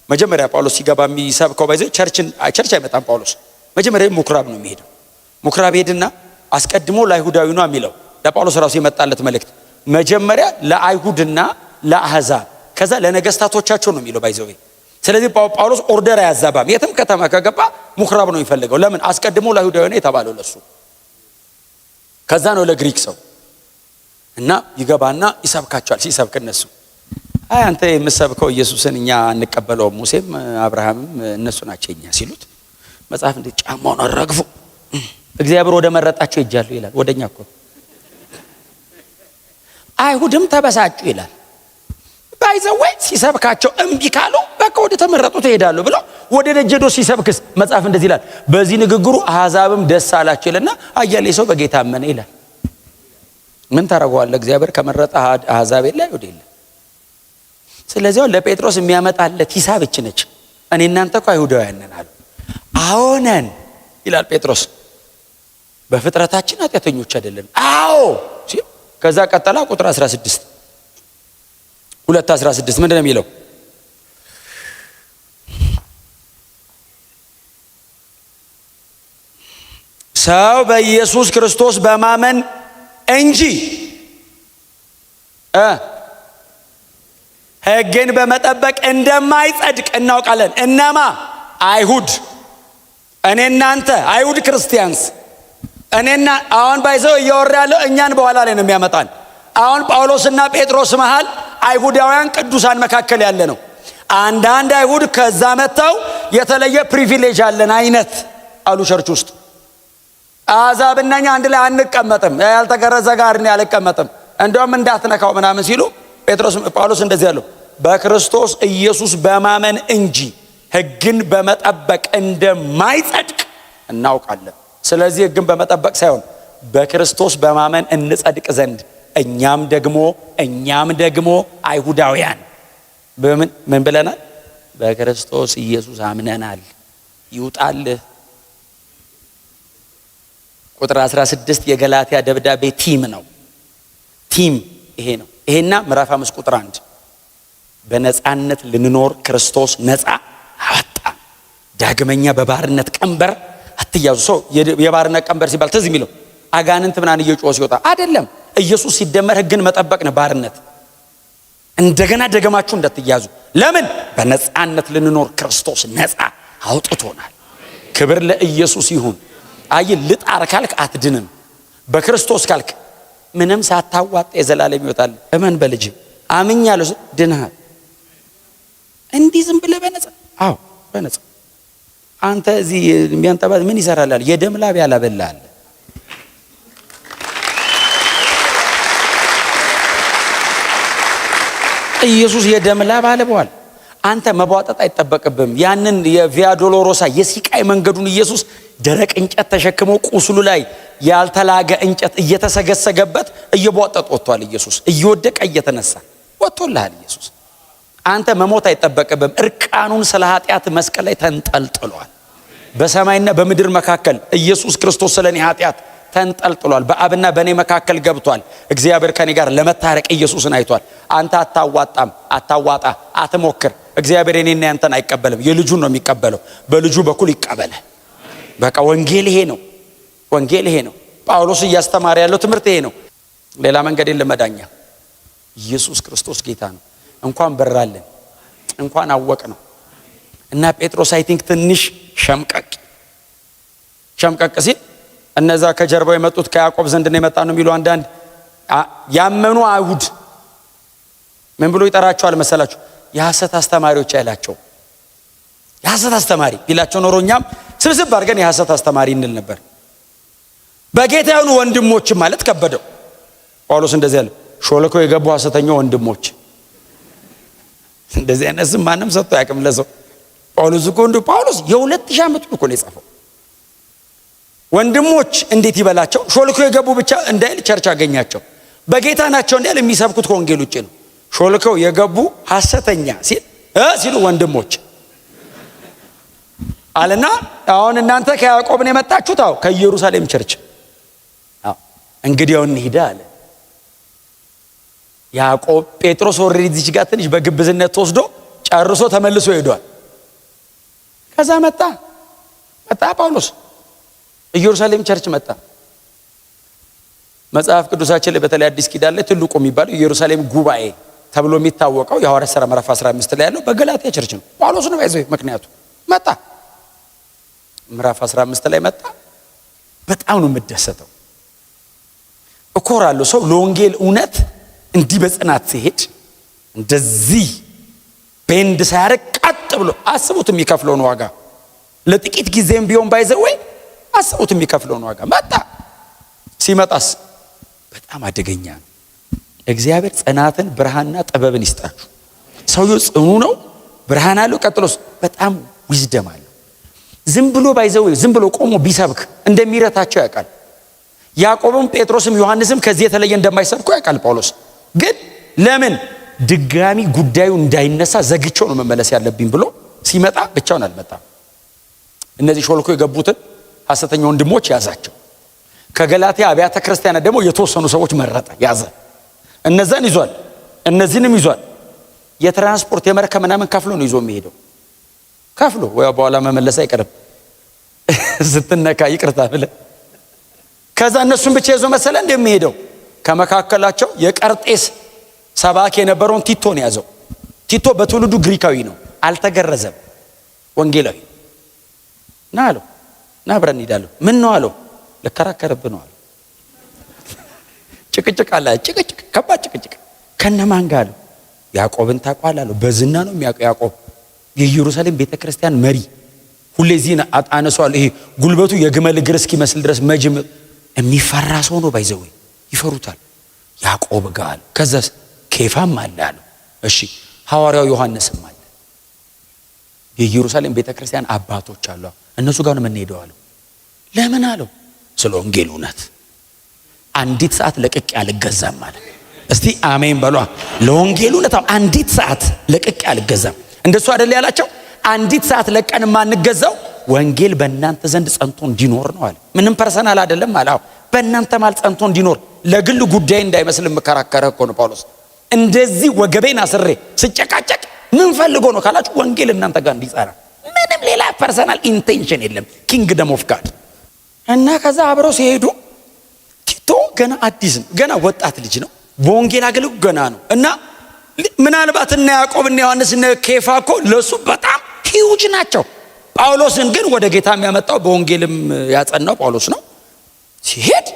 መጀመሪያ ጳውሎስ ሲገባ የሚሰብከው ባይዘው ቸርች አይመጣም። ጳውሎስ መጀመሪያ ምኩራብ ነው የሚሄደው። ምኩራብ ሄድና አስቀድሞ ለአይሁዳዊ ነው የሚለው ለጳውሎስ ራሱ የመጣለት መልእክት መጀመሪያ ለአይሁድና ለአሕዛብ ከዛ ለነገስታቶቻቸው ነው የሚለው ባይዘው። ስለዚህ ጳውሎስ ኦርደር አያዛባም። የትም ከተማ ከገባ ምኩራብ ነው የሚፈልገው። ለምን? አስቀድሞ ለአይሁዳዊ ነው የተባለው ለሱ። ከዛ ነው ለግሪክ ሰው እና ይገባና ይሰብካቸዋል። ሲሰብክ እነሱ አይ አንተ የምትሰብከው ኢየሱስን እኛ አንቀበለውም፣ ሙሴም አብርሃምም እነሱ ናቸው እኛ ሲሉት መጽሐፍ እንደ ጫማውን አራግፎ እግዚአብሔር ወደ መረጣቸው ይጃሉ ይላል። ወደኛ እኮ አይሁድም ተበሳጩ ይላል። ባይዘወይ ሲሰብካቸው እምቢ ካሉ በቃ ወደ ተመረጡት ይሄዳሉ ብሎ ወደ ደጀዶ ሲሰብክስ መጽሐፍ እንደዚህ ይላል፣ በዚህ ንግግሩ አሕዛብም ደስ አላቸው ይልና አያሌ ሰው በጌታ አመነ ይላል። ምን ታረጋዋለህ? እግዚአብሔር ከመረጠ አሕዛብ የለ አይሁድ የለ። ስለዚህ ለጴጥሮስ የሚያመጣለት ሂሳብ እች ነች። እኔ እናንተ እኮ አይሁዳውያን ነን አሉ። አዎ ነን ይላል ጴጥሮስ። በፍጥረታችን ኃጢአተኞች አይደለም። አዎ ሲል ከዛ ቀጠላ ቁጥር 16 2:16 ምንድን ነው የሚለው? ሰው በኢየሱስ ክርስቶስ በማመን እንጂ ሕግን በመጠበቅ እንደማይጸድቅ እናውቃለን። እነማ? አይሁድ። እኔ እናንተ አይሁድ ክርስቲያንስ እኔና አሁን ባይዘው እያወራ ያለው እኛን በኋላ ላይ ነው የሚያመጣን። አሁን ጳውሎስና ጴጥሮስ መሃል አይሁዳውያን ቅዱሳን መካከል ያለ ነው። አንዳንድ አይሁድ ከዛ መተው የተለየ ፕሪቪሌጅ አለን አይነት አሉ ቸርች ውስጥ። አሕዛብና እኛ አንድ ላይ አንቀመጥም፣ ያልተገረዘ ጋር እኔ አልቀመጥም፣ እንደውም እንዳትነካው ምናምን ሲሉ ጳውሎስ እንደዚህ ያለው በክርስቶስ ኢየሱስ በማመን እንጂ ሕግን በመጠበቅ እንደማይጸድቅ እናውቃለን። ስለዚህ ሕግን በመጠበቅ ሳይሆን በክርስቶስ በማመን እንጸድቅ ዘንድ እኛም ደግሞ አይሁዳውያን ምን ብለናል? በክርስቶስ ኢየሱስ አምነናል። ይውጣልህ። ቁጥር 16 የገላትያ ደብዳቤ ቲም ነው። ቲም ይሄ ነው። ይሄና ምዕራፍ 5 ቁጥር 1 በነፃነት ልንኖር ክርስቶስ ነፃ አወጣ። ዳግመኛ በባርነት ቀንበር አትያዙ። ሰው የባርነት ቀንበር ሲባል ትዝ የሚለው አጋንንት ምናምን እየጮህ ሲወጣ አይደለም። ኢየሱስ ሲደመር ሕግን መጠበቅ ነው ባርነት። እንደገና ደገማችሁ እንዳትያዙ። ለምን? በነፃነት ልንኖር ክርስቶስ ነፃ አውጥቶናል። ክብር ለኢየሱስ ይሁን። አይ ልጣር ካልክ አትድንም። በክርስቶስ ካልክ ምንም ሳታዋጣ የዘላለም ይወጣል። እመን በልጅ አምኛለሁ ድነሃል። እንዲህ ዝም ብለህ በነፃ አዎ በነፃ አንተ እዚህ የሚያንጠባት ምን ይሰራላል? የደም ላብ ያላበላል። ኢየሱስ የደም ላብ አልበዋል። አንተ መቧጠጥ አይጠበቅብም። ያንን የቪያ ዶሎሮሳ የሲቃይ መንገዱን ኢየሱስ ደረቅ እንጨት ተሸክሞ ቁስሉ ላይ ያልተላገ እንጨት እየተሰገሰገበት እየቧጠጥ ወጥቷል። ኢየሱስ እየወደቀ እየተነሳ ወጥቶልሃል። ኢየሱስ አንተ መሞት አይጠበቅብም። እርቃኑን ስለ ኃጢአት መስቀል ላይ ተንጠልጥሏል። በሰማይና በምድር መካከል ኢየሱስ ክርስቶስ ስለኔ ኃጢአት ተንጠልጥሏል። በአብና በኔ መካከል ገብቷል። እግዚአብሔር ከኔ ጋር ለመታረቅ ኢየሱስን አይቷል። አንተ አታዋጣም፣ አታዋጣ፣ አትሞክር። እግዚአብሔር እኔና ያንተን አይቀበልም፣ የልጁን ነው የሚቀበለው። በልጁ በኩል ይቀበለ። በቃ ወንጌል ይሄ ነው። ወንጌል ይሄ ነው። ጳውሎስ እያስተማረ ያለው ትምህርት ይሄ ነው። ሌላ መንገድ የለም መዳኛ። ኢየሱስ ክርስቶስ ጌታ ነው። እንኳን በራልን፣ እንኳን አወቅ ነው። እና ጴጥሮስ አይ ቲንክ ትንሽ ሸምቀቅ ሲል እነዛ ከጀርባው የመጡት ከያዕቆብ ዘንድ ነው የመጣ ነው የሚሉ አንዳንድ ያመኑ አይሁድ ምን ብሎ ይጠራቸዋል መሰላችሁ? የሐሰት አስተማሪዎች ያላቸው። የሐሰት አስተማሪ ይላቸው ኖሮ እኛም ስብስብ አድርገን የሐሰት አስተማሪ እንል ነበር። በጌታ የሆኑ ወንድሞች ማለት ከበደው። ጳውሎስ እንደዚህ ያለ ሾልኮ የገቡ ሐሰተኛ ወንድሞች። እንደዚህ አይነት ስም ማንም ሰጥቶ ያቅም ለሰው። ጳውሎስ እኮ ጳውሎስ የ2000 ዓመት እኮ ነው የጻፈው። ወንድሞች እንዴት ይበላቸው? ሾልኮ የገቡ ብቻ እንዳይል ቸርች አገኛቸው። በጌታ ናቸው እንዳይል የሚሰብኩት ከወንጌል ውጭ ነው። ሾልከው የገቡ ሐሰተኛ ሲሉ ወንድሞች አለና አሁን እናንተ ከያዕቆብ ነው የመጣችሁት? አዎ ከኢየሩሳሌም ቸርች። አዎ እንግዲያው እንሂድ አለ ያዕቆብ። ጴጥሮስ ኦሬዲ እዚህ ጋር ትንሽ በግብዝነት ተወስዶ ጨርሶ ተመልሶ ሄዷል። ከዛ መጣ ጳውሎስ ኢየሩሳሌም ቸርች መጣ። መጽሐፍ ቅዱሳችን ላይ በተለይ አዲስ ኪዳን ላይ ትልቁ የሚባለው ኢየሩሳሌም ጉባኤ ተብሎ የሚታወቀው የሐዋርያት ሥራ ምዕራፍ 15 ላይ ያለው በገላትያ ቸርች ነው። ጳውሎስ ነው ባይዘው ምክንያቱ መጣ። ምዕራፍ 15 ላይ መጣ። በጣም ነው የምደሰተው። እኮራለሁ። ሰው ለወንጌል እውነት እንዲህ በጽናት ሲሄድ እንደዚህ ቤንድ ሳያረግ ቀጥ ብሎ አስቡት የሚከፍለውን ዋጋ ለጥቂት ጊዜም ቢሆን ባይዘው አስቡት የሚከፍለውን ዋጋ መጣ። ሲመጣስ በጣም አደገኛ ነው። እግዚአብሔር ጽናትን ብርሃንና ጥበብን ይስጣችሁ። ሰውየው ጽኑ ነው፣ ብርሃን አለው። ቀጥሎስ በጣም ዊዝደም አለው። ዝም ብሎ ባይዘው ዝም ብሎ ቆሞ ቢሰብክ እንደሚረታቸው ያውቃል። ያዕቆብም ጴጥሮስም ዮሐንስም ከዚህ የተለየ እንደማይሰብኩ ያውቃል ጳውሎስ። ግን ለምን ድጋሚ ጉዳዩ እንዳይነሳ ዘግቼው ነው መመለስ ያለብኝ ብሎ ሲመጣ ብቻውን አልመጣም። እነዚህ ሾልኮ የገቡትን ሐሰተኛ ወንድሞች ያዛቸው። ከገላትያ አብያተ ክርስቲያናት ደግሞ የተወሰኑ ሰዎች መረጠ፣ ያዘ። እነዛን ይዟል፣ እነዚህንም ይዟል። የትራንስፖርት የመርከብ ምናምን ከፍሎ ነው ይዞ የሚሄደው። ከፍሎ ወይ በኋላ መመለስ አይቀርም ስትነካ ይቅርታ ብለ። ከዛ እነሱን ብቻ ይዞ መሰለ እንደሚሄደው። ከመካከላቸው የቀርጤስ ሰባኪ የነበረውን ቲቶን ያዘው። ቲቶ በትውልዱ ግሪካዊ ነው፣ አልተገረዘም፣ ወንጌላዊ ና አለው። ና አብረን እንሄዳለን። ምን ነው አለው። ልከራከርብህ ነው አለው። ጭቅጭቅ አለ፣ ጭቅጭቅ፣ ከባድ ጭቅጭቅ። ከነማን ጋር አለው። ያዕቆብን ታውቀዋለህ አለው። በዝና ነው የሚያውቀው ያዕቆብ የኢየሩሳሌም ቤተክርስቲያን መሪ። ሁሌ ዚህን አነሷል። ይሄ ጉልበቱ የግመል እግር እስኪመስል ድረስ መጅም የሚፈራ ሰው ነው። ባይዘው ይፈሩታል። ያዕቆብ ጋር አለው። ከዛስ ኬፋም አለ አለው። እሺ ሐዋርያው ዮሐንስም አለ። የኢየሩሳሌም ቤተክርስቲያን አባቶች አሉ። እነሱ ጋር ነው የምንሄደው አለው። ለምን አለው። ስለ ወንጌል እውነት አንዲት ሰዓት ለቅቄ አልገዛም ማለት። እስቲ አሜን በሏ። ለወንጌል እውነት አንዲት ሰዓት ለቅቄ አልገዛም። እንደሱ አይደል ያላቸው። አንዲት ሰዓት ለቀን ማንገዛው ወንጌል በእናንተ ዘንድ ጸንቶ እንዲኖር ነው አለ። ምንም ፐርሰናል አይደለም አለ። በእናንተ ማለት ጸንቶ እንዲኖር ለግል ጉዳይ እንዳይመስል መከራከረ እኮ ነው ጳውሎስ። እንደዚህ ወገቤን አስሬ ስጨቃጨቅ ምን ፈልጎ ነው ካላችሁ ወንጌል እናንተ ጋር እንዲጸና፣ ምንም ሌላ ፐርሰናል ኢንቴንሽን የለም። ኪንግደም ኦፍ ጋድ። እና ከዛ አብረው ሲሄዱ ቲቶ ገና አዲስ ነው፣ ገና ወጣት ልጅ ነው። በወንጌል አገልግሎት ገና ነው። እና ምናልባት እና ያዕቆብ እና ዮሐንስ እና ኬፋ እኮ ለሱ በጣም ሂውጅ ናቸው። ጳውሎስን ግን ወደ ጌታ የሚያመጣው በወንጌልም ያጸናው ጳውሎስ ነው። ሲሄድ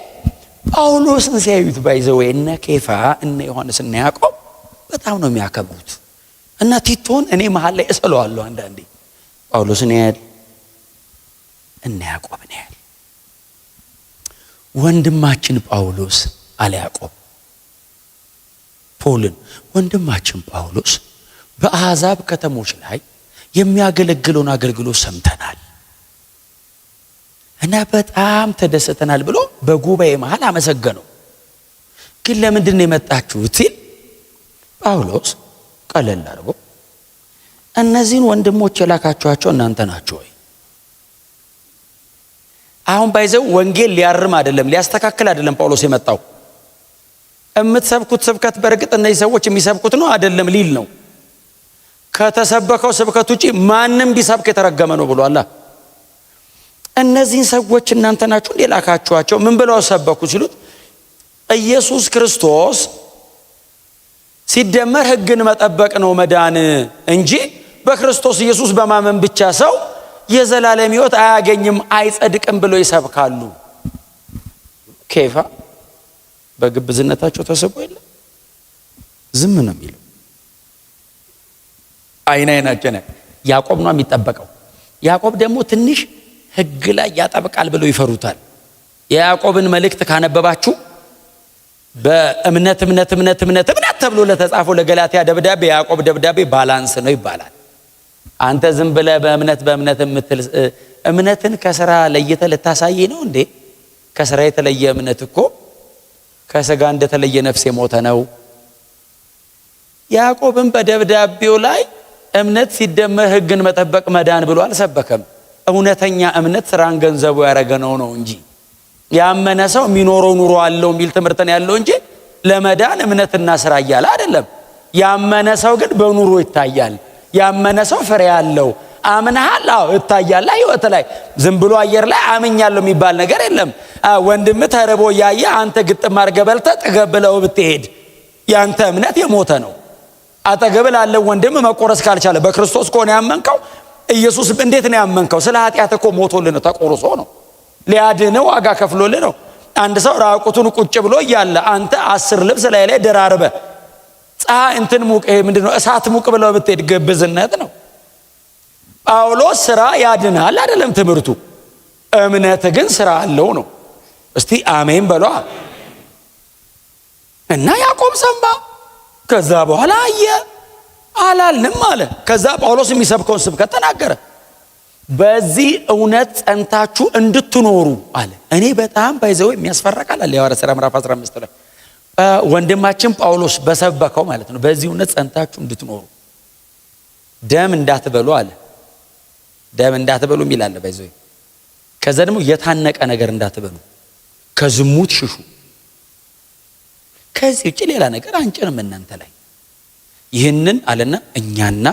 ጳውሎስን ሲያዩት ባይዘው እነ ኬፋ እነ ዮሐንስ እና ያዕቆብ በጣም ነው የሚያከብሩት። እና ቲቶን እኔ መሃል ላይ እሰለዋለሁ አንዳንዴ። ጳውሎስን ያያል፣ እነ ያዕቆብን ያያል። ወንድማችን ጳውሎስ አለ ያዕቆብ ፖልን፣ ወንድማችን ጳውሎስ በአሕዛብ ከተሞች ላይ የሚያገለግለውን አገልግሎት ሰምተናል እና በጣም ተደስተናል ብሎ በጉባኤ መሃል አመሰገነው። ግን ለምንድን ነው የመጣችሁት ሲል ጳውሎስ ቀለል አድርጎ እነዚህን ወንድሞች የላካችኋቸው እናንተ ናችሁ ወይ? አሁን ባይዘው ወንጌል ሊያርም አይደለም ሊያስተካክል አይደለም ጳውሎስ የመጣው። የምትሰብኩት ስብከት በእርግጥ እነዚህ ሰዎች የሚሰብኩት ነው አይደለም ሊል ነው። ከተሰበከው ስብከት ውጪ ማንም ቢሰብክ የተረገመ ነው ብሏል። እነዚህን ሰዎች እናንተ ናችሁ እንዴ ላካችኋቸው? ምን ብለው ሰበኩ ሲሉት ኢየሱስ ክርስቶስ ሲደመር ሕግን መጠበቅ ነው መዳን እንጂ በክርስቶስ ኢየሱስ በማመን ብቻ ሰው የዘላለም ሕይወት አያገኝም አይጸድቅም ብለው ይሰብካሉ። ኬፋ በግብዝነታቸው ተሰቦ የለ ዝም ነው የሚለው። አይናቸነ ያዕቆብ ነው የሚጠበቀው። ያዕቆብ ደግሞ ትንሽ ሕግ ላይ ያጠብቃል ብለው ይፈሩታል። የያዕቆብን መልእክት ካነበባችሁ በእምነት እምነት እምነት እምነት እምነት ተብሎ ለተጻፈው ለገላትያ ደብዳቤ ያዕቆብ ደብዳቤ ባላንስ ነው ይባላል። አንተ ዝም ብለህ በእምነት በእምነት የምትል እምነትን ከሥራ ለይተህ ልታሳይ ነው እንዴ? ከሥራ የተለየ እምነት እኮ ከሥጋ እንደተለየ ነፍስ የሞተ ነው። ያዕቆብም በደብዳቤው ላይ እምነት ሲደመር ሕግን መጠበቅ መዳን ብሎ አልሰበከም። እውነተኛ እምነት ሥራን ገንዘቡ ያደረገ ነው እንጂ ያመነ ሰው የሚኖረው ኑሮ አለው የሚል ትምህርትን ያለው እንጂ ለመዳን እምነትና ሥራ እያለ አይደለም። ያመነ ሰው ግን በኑሮ ይታያል። ያመነ ሰው ፍሬ ያለው አምነሃል፣ አዎ እታያለህ። ሕይወት ላይ ዝም ብሎ አየር ላይ አምኛለሁ የሚባል ነገር የለም። ወንድም ተርቦ ያየ አንተ ግጥም አድርገህ በልተህ ጥገብ ብለው ብትሄድ ያንተ እምነት የሞተ ነው። አጠገብ ላለው ወንድም መቆረስ ካልቻለ በክርስቶስ ከሆነ ያመንከው ኢየሱስ እንዴት ነው ያመንከው? ስለ ኃጢአት እኮ ሞቶልህ ነው፣ ተቆርሶ ነው፣ ሊያድንህ ዋጋ ከፍሎልህ ነው። አንድ ሰው ራቁቱን ቁጭ ብሎ እያለ አንተ 10 ልብስ ላይ ደራርበህ ፀሐይ እንትን ሙቅ ምንድነው እሳት ሙቅ ብለው ብትሄድ ግብዝነት ነው። ጳውሎስ ስራ ያድናል አይደለም ትምህርቱ። እምነት ግን ስራ አለው ነው። እስቲ አሜን በሏ። እና ያዕቆብ ሰማ። ከዛ በኋላ አየ አላልንም አለ። ከዛ ጳውሎስ የሚሰብከውን ስብከት ተናገረ። በዚህ እውነት ጸንታችሁ እንድትኖሩ አለ። እኔ በጣም ባይዘው የሚያስፈራ ቃል አለ የሐዋርያት ሥራ ምዕራፍ 15 ላይ ወንድማችን ጳውሎስ በሰበከው ማለት ነው። በዚህ እውነት ጸንታችሁ እንድትኖሩ ደም እንዳትበሉ አለ። ደም እንዳትበሉ ይላል ባይዘው። ከዛ ደግሞ የታነቀ ነገር እንዳትበሉ፣ ከዝሙት ሽሹ። ከዚህ ውጭ ሌላ ነገር አንጭንም እናንተ ላይ። ይህንን አለና እኛና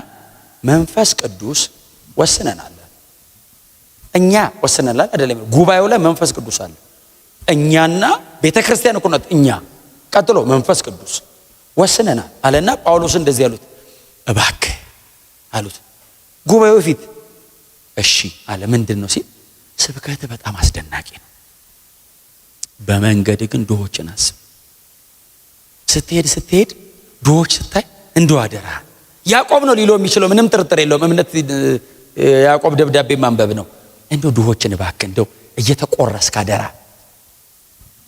መንፈስ ቅዱስ ወስነናል። እኛ ወስነናል አይደለም፣ ጉባኤው ላይ መንፈስ ቅዱስ አለ። እኛና ቤተክርስቲያን እኮ ናት። እኛ ቀጥሎ መንፈስ ቅዱስ ወስነናል አለና ጳውሎስ እንደዚህ ያሉት እባክህ አሉት ጉባኤው ፊት። እሺ አለ። ምንድነው ሲል ስብከት በጣም አስደናቂ ነው። በመንገድ ግን ድሆችን አስብ። ስትሄድ ድሆች ስታይ እንደው አደራ። ያዕቆብ ነው ሊለው የሚችለው ምንም ጥርጥር የለውም። እምነት ያዕቆብ ደብዳቤ ማንበብ ነው። እንደው ድሆችን እባክህ እንደው እየተቆረስክ አደራ፣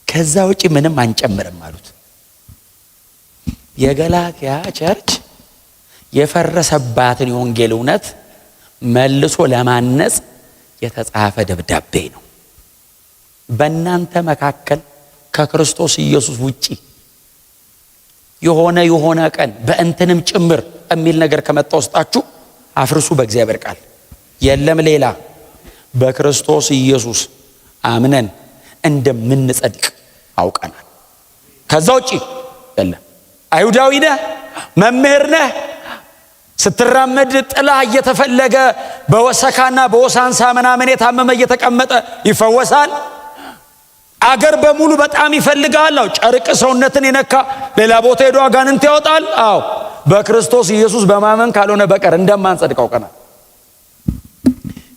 ከዛ ውጪ ምንም አንጨምርም አሉት። የገላትያ ቸርች የፈረሰባትን የወንጌል እውነት መልሶ ለማነጽ የተጻፈ ደብዳቤ ነው። በእናንተ መካከል ከክርስቶስ ኢየሱስ ውጪ የሆነ ቀን በእንትንም ጭምር የሚል ነገር ከመጣ ውስጣችሁ አፍርሱ በእግዚአብሔር ቃል። የለም ሌላ በክርስቶስ ኢየሱስ አምነን እንደምንጸድቅ አውቀናል። ከዛ ውጪ የለም። አይሁዳዊ ነህ፣ መምህር ነህ፣ ስትራመድ ጥላ እየተፈለገ በወሰካና በወሳንሳ ምናምን የታመመ እየተቀመጠ ይፈወሳል። አገር በሙሉ በጣም ይፈልጋል። ጨርቅ ሰውነትን የነካ ሌላ ቦታ ሄዶ አጋንንት ያወጣል። አዎ በክርስቶስ ኢየሱስ በማመን ካልሆነ በቀር እንደማንጸድቅ አውቀናል።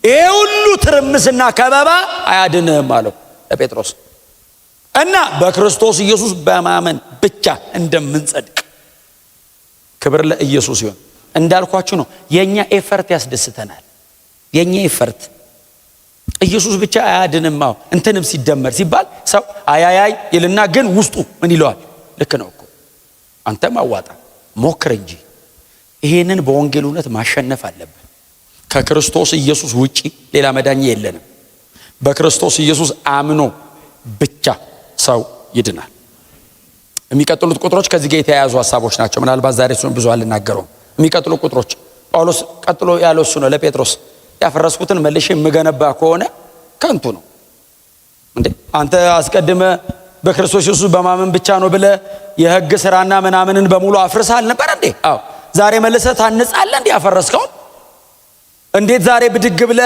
ይሄ ሁሉ ትርምስና ከበባ አያድንህም አለው ለጴጥሮስ። እና በክርስቶስ ኢየሱስ በማመን ብቻ እንደምንጸድቅ ክብር ለኢየሱስ ይሁን። እንዳልኳችሁ ነው የኛ ኤፈርት ያስደስተናል። የኛ ኤፈርት ኢየሱስ ብቻ አያድንም። እንትንም ሲደመር ሲባል ሰው አያያይ ይልና ግን ውስጡ ምን ይለዋል? ልክ ነው እኮ አንተም አዋጣ ሞክር እንጂ። ይሄንን በወንጌል እውነት ማሸነፍ አለብን። ከክርስቶስ ኢየሱስ ውጪ ሌላ መዳኛ የለንም። በክርስቶስ ኢየሱስ አምኖ ብቻ ሰው ይድናል። የሚቀጥሉት ቁጥሮች ከዚህ ጋር የተያያዙ ሐሳቦች ናቸው። ምናልባት ዛሬ እሱን ብዙ አልናገረውም። የሚቀጥሉ ቁጥሮች ጳውሎስ ቀጥሎ ያለው እሱ ነው ለጴጥሮስ። ያፈረስኩትን መልሼ የምገነባ ከሆነ ከንቱ ነው እንዴ? አንተ አስቀድመ በክርስቶስ ኢየሱስ በማመን ብቻ ነው ብለ የሕግ ስራና ምናምንን በሙሉ አፍርሰሃል ነበር እንዴ? አዎ። ዛሬ መልሰህ ታንጻለህ እንዴ? ያፈረስከው እንዴት ዛሬ ብድግ ብለ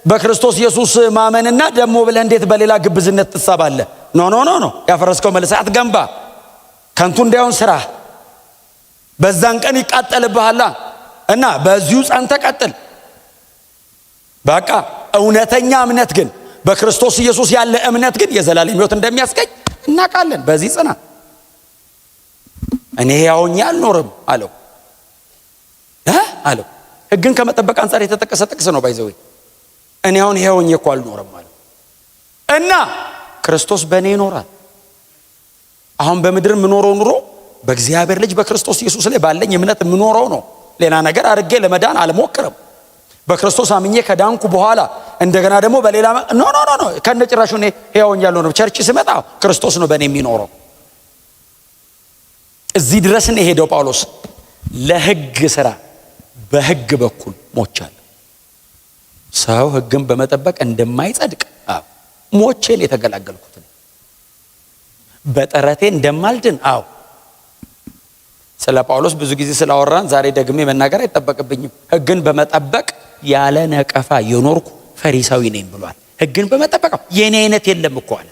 በክርስቶስ ኢየሱስ ማመንና ደሞ ብለ እንዴት በሌላ ግብዝነት ትሳባለህ? ኖ ኖ ኖ ኖ። ያፈረስከው መልሰህ አትገንባ። ከንቱ እንዳይሆን ስራ በዛን ቀን ይቃጠልብሃል እና በዚሁ ጸንተህ ቀጥል። በቃ እውነተኛ እምነት ግን በክርስቶስ ኢየሱስ ያለ እምነት ግን የዘላለም ሕይወት እንደሚያስገኝ እናውቃለን። በዚህ ጽና። እኔ ሕያውኛ አልኖርም አለው አለው። ሕግን ከመጠበቅ አንጻር የተጠቀሰ ጥቅስ ነው ባይዘው። እኔ አሁን ሕያውኛ እኮ አልኖርም አለው እና ክርስቶስ በእኔ ይኖራል። አሁን በምድር የምኖረው ኑሮ በእግዚአብሔር ልጅ በክርስቶስ ኢየሱስ ላይ ባለኝ እምነት የምኖረው ነው። ሌላ ነገር አድርጌ ለመዳን አልሞክርም። በክርስቶስ አምኜ ከዳንኩ በኋላ እንደገና ደግሞ በሌላ ኖ ኖ ኖ ከነጭራሹ እኔ ሕያውኛ አልኖርም። ቸርች ስመጣ ክርስቶስ ነው በእኔ የሚኖረው። እዚህ ድረስ ነው የሄደው ጳውሎስ። ለሕግ ስራ በሕግ በኩል ሞቻለሁ። ሰው ሕግን በመጠበቅ እንደማይጸድቅ ሞቼን የተገላገልኩት በጥረቴ እንደማልድን ስለ ጳውሎስ ብዙ ጊዜ ስላወራን ዛሬ ደግሜ መናገር አይጠበቅብኝም። ሕግን በመጠበቅ ያለ ነቀፋ የኖርኩ ፈሪሳዊ ነኝ ብሏል። ሕግን በመጠበቅ የኔ አይነት የለም እኮ አለ።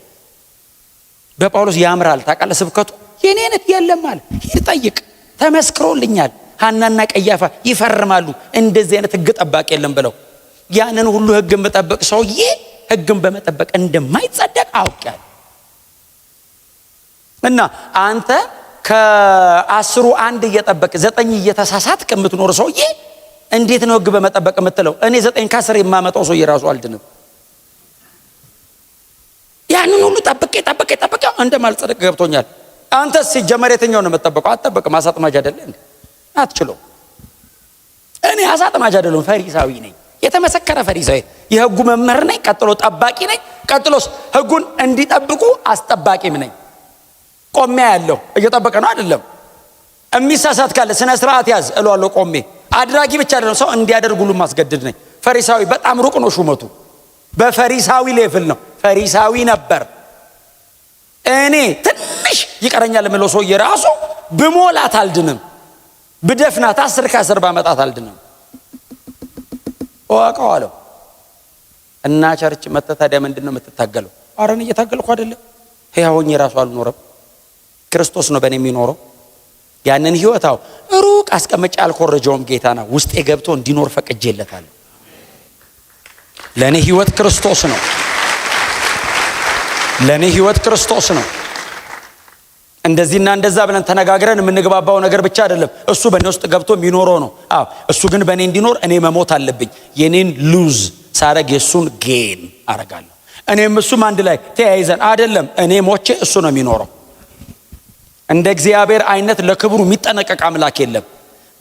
በጳውሎስ ያምራል ታውቃለህ ስብከቱ። የኔ አይነት የለም አለ። ሂድ ጠይቅ፣ ተመስክሮልኛል። ሐናና ቀያፋ ይፈርማሉ እንደዚህ አይነት ሕግ ጠባቂ የለም ብለው። ያንን ሁሉ ሕግ የምጠብቅ ሰውዬ ሕግን በመጠበቅ እንደማይጸደቅ አውቃለሁ። እና አንተ ከ10 1 እየጠበቅ 9 እየተሳሳትክ የምትኖር ሰውዬ እንዴት ነው ህግ በመጠበቅ የምትለው? እኔ 9 ከ10 የማመጣው ሰው የራሱ አልድንም። ያንን ሁሉ ጠብቄ እንደማልጸድቅ ገብቶኛል። አንተስ ሲጀመር የትኛው ነው የምትጠብቀው? አትጠብቅም። አሳጥማጅ አይደለ እንዴ? አትችለው። እኔ አሳጥማጅ አይደለም፣ ፈሪሳዊ ነኝ። የተመሰከረ ፈሪሳዊ፣ የህጉ መምህር ነኝ። ቀጥሎ ጠባቂ ነኝ። ቀጥሎስ ህጉን እንዲጠብቁ አስጠባቂም ነኝ። ቆሜ ያለው እየጠበቀ ነው አይደለም። የሚሳሳት ካለ ስነ ስርዓት ያዝ እሏለሁ ቆሜ። አድራጊ ብቻ አይደለም፣ ሰው እንዲያደርግ ሁሉ ማስገድድ ነኝ። ፈሪሳዊ በጣም ሩቅ ነው ሹመቱ፣ በፈሪሳዊ ሌቭል ነው። ፈሪሳዊ ነበር። እኔ ትንሽ ይቀረኛል የምለው ሰው የራሱ ብሞላት አልድንም፣ ብደፍናት 10 ከ10 ባመጣት አልድንም። ወቀው አለው እና ቸርች መጥተህ ታዲያ ምንድነው የምትታገለው? አረን እየታገልኩ አይደለም። ሕያውኝ ራሱ አልኖርም፣ ክርስቶስ ነው በእኔ የሚኖረው። ያንን ህይወታው ሩቅ አስቀምጬ አልኮረጀውም። ጌታና ውስጤ ገብቶ እንዲኖር ፈቅጄለታለሁ። ለኔ ህይወት ክርስቶስ ነው። ለኔ ህይወት ክርስቶስ ነው። እንደዚህና እንደዛ ብለን ተነጋግረን የምንግባባው ነገር ብቻ አይደለም። እሱ በእኔ ውስጥ ገብቶ የሚኖረው ነው። እሱ ግን በእኔ እንዲኖር እኔ መሞት አለብኝ። የኔን ሉዝ ሳረግ የሱን ጌን አረጋለሁ። እኔም እሱም አንድ ላይ ተያይዘን አይደለም። እኔ ሞቼ እሱ ነው የሚኖረው። እንደ እግዚአብሔር አይነት ለክብሩ የሚጠነቀቅ አምላክ የለም።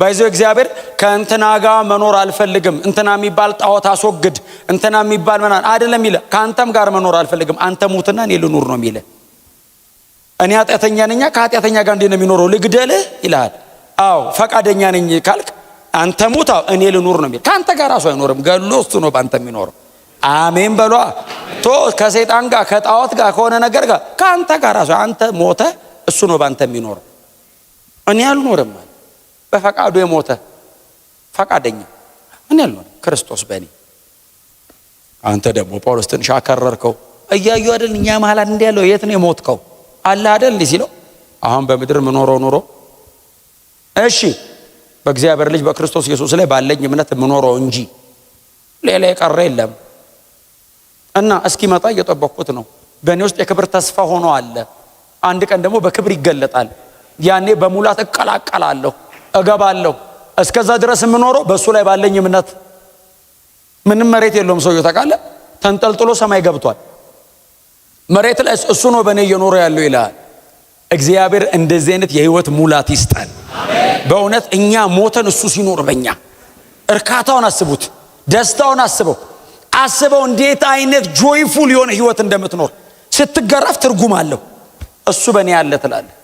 ባይዘው እግዚአብሔር ከእንትና ጋር መኖር አልፈልግም፣ እንትና የሚባል ጣዖት አስወግድ፣ እንትና የሚባል ምናምን አይደለም ይለ። ከአንተም ጋር መኖር አልፈልግም፣ አንተ ሙትና እኔ ልኑር ነው የሚለ። እኔ ኃጢአተኛ ነኝ፣ ከኃጢአተኛ ጋር እንዴት ነው የሚኖረው? ልግደልህ ይልሃል። አዎ ፈቃደኛ ነኝ ካልክ አንተ ሙት፣ እኔ ልኑር ነው የሚለ። ከአንተ ጋር ራሱ አይኖርም፣ ገሎ እሱ ነው በአንተ የሚኖረው። አሜን በሏ። ቶ ከሰይጣን ጋር ከጣዖት ጋር ከሆነ ነገር ጋር ከአንተ ጋር ራሱ አንተ ሞተ፣ እሱ ነው ባንተ የሚኖረው። እኔ አልኖርም ማለት በፈቃዱ የሞተ ፈቃደኛ እኔ አልኖርም፣ ክርስቶስ በእኔ። አንተ ደግሞ ጳውሎስ ትንሽ አከረርከው። እያዩ አይደል እኛ መሃል እንደ ያለው የት ነው የሞትከው አለ አይደል እንዲህ ሲለው፣ አሁን በምድር ምኖረው ኑሮ እሺ በእግዚአብሔር ልጅ በክርስቶስ ኢየሱስ ላይ ባለኝ እምነት ምኖረው እንጂ ሌላ የቀረ የለም። እና እስኪመጣ እየጠበቅኩት ነው። በእኔ ውስጥ የክብር ተስፋ ሆኖ አለ። አንድ ቀን ደግሞ በክብር ይገለጣል። ያኔ በሙላት እቀላቀላለሁ፣ እገባለሁ። እስከዛ ድረስ የምኖረው በእሱ ላይ ባለኝ እምነት። ምንም መሬት የለውም ሰውየው ታውቃለህ፣ ተንጠልጥሎ ሰማይ ገብቷል። መሬት ላይ እሱ ነው በእኔ እየኖረ ያለው ይላል። እግዚአብሔር እንደዚህ አይነት የህይወት ሙላት ይስጠን። በእውነት እኛ ሞተን እሱ ሲኖር በእኛ እርካታውን አስቡት፣ ደስታውን አስበው እንዴት አይነት ጆይፉል የሆነ ህይወት እንደምትኖር። ስትገረፍ ትርጉም አለው፣ እሱ በእኔ ያለ ትላለህ።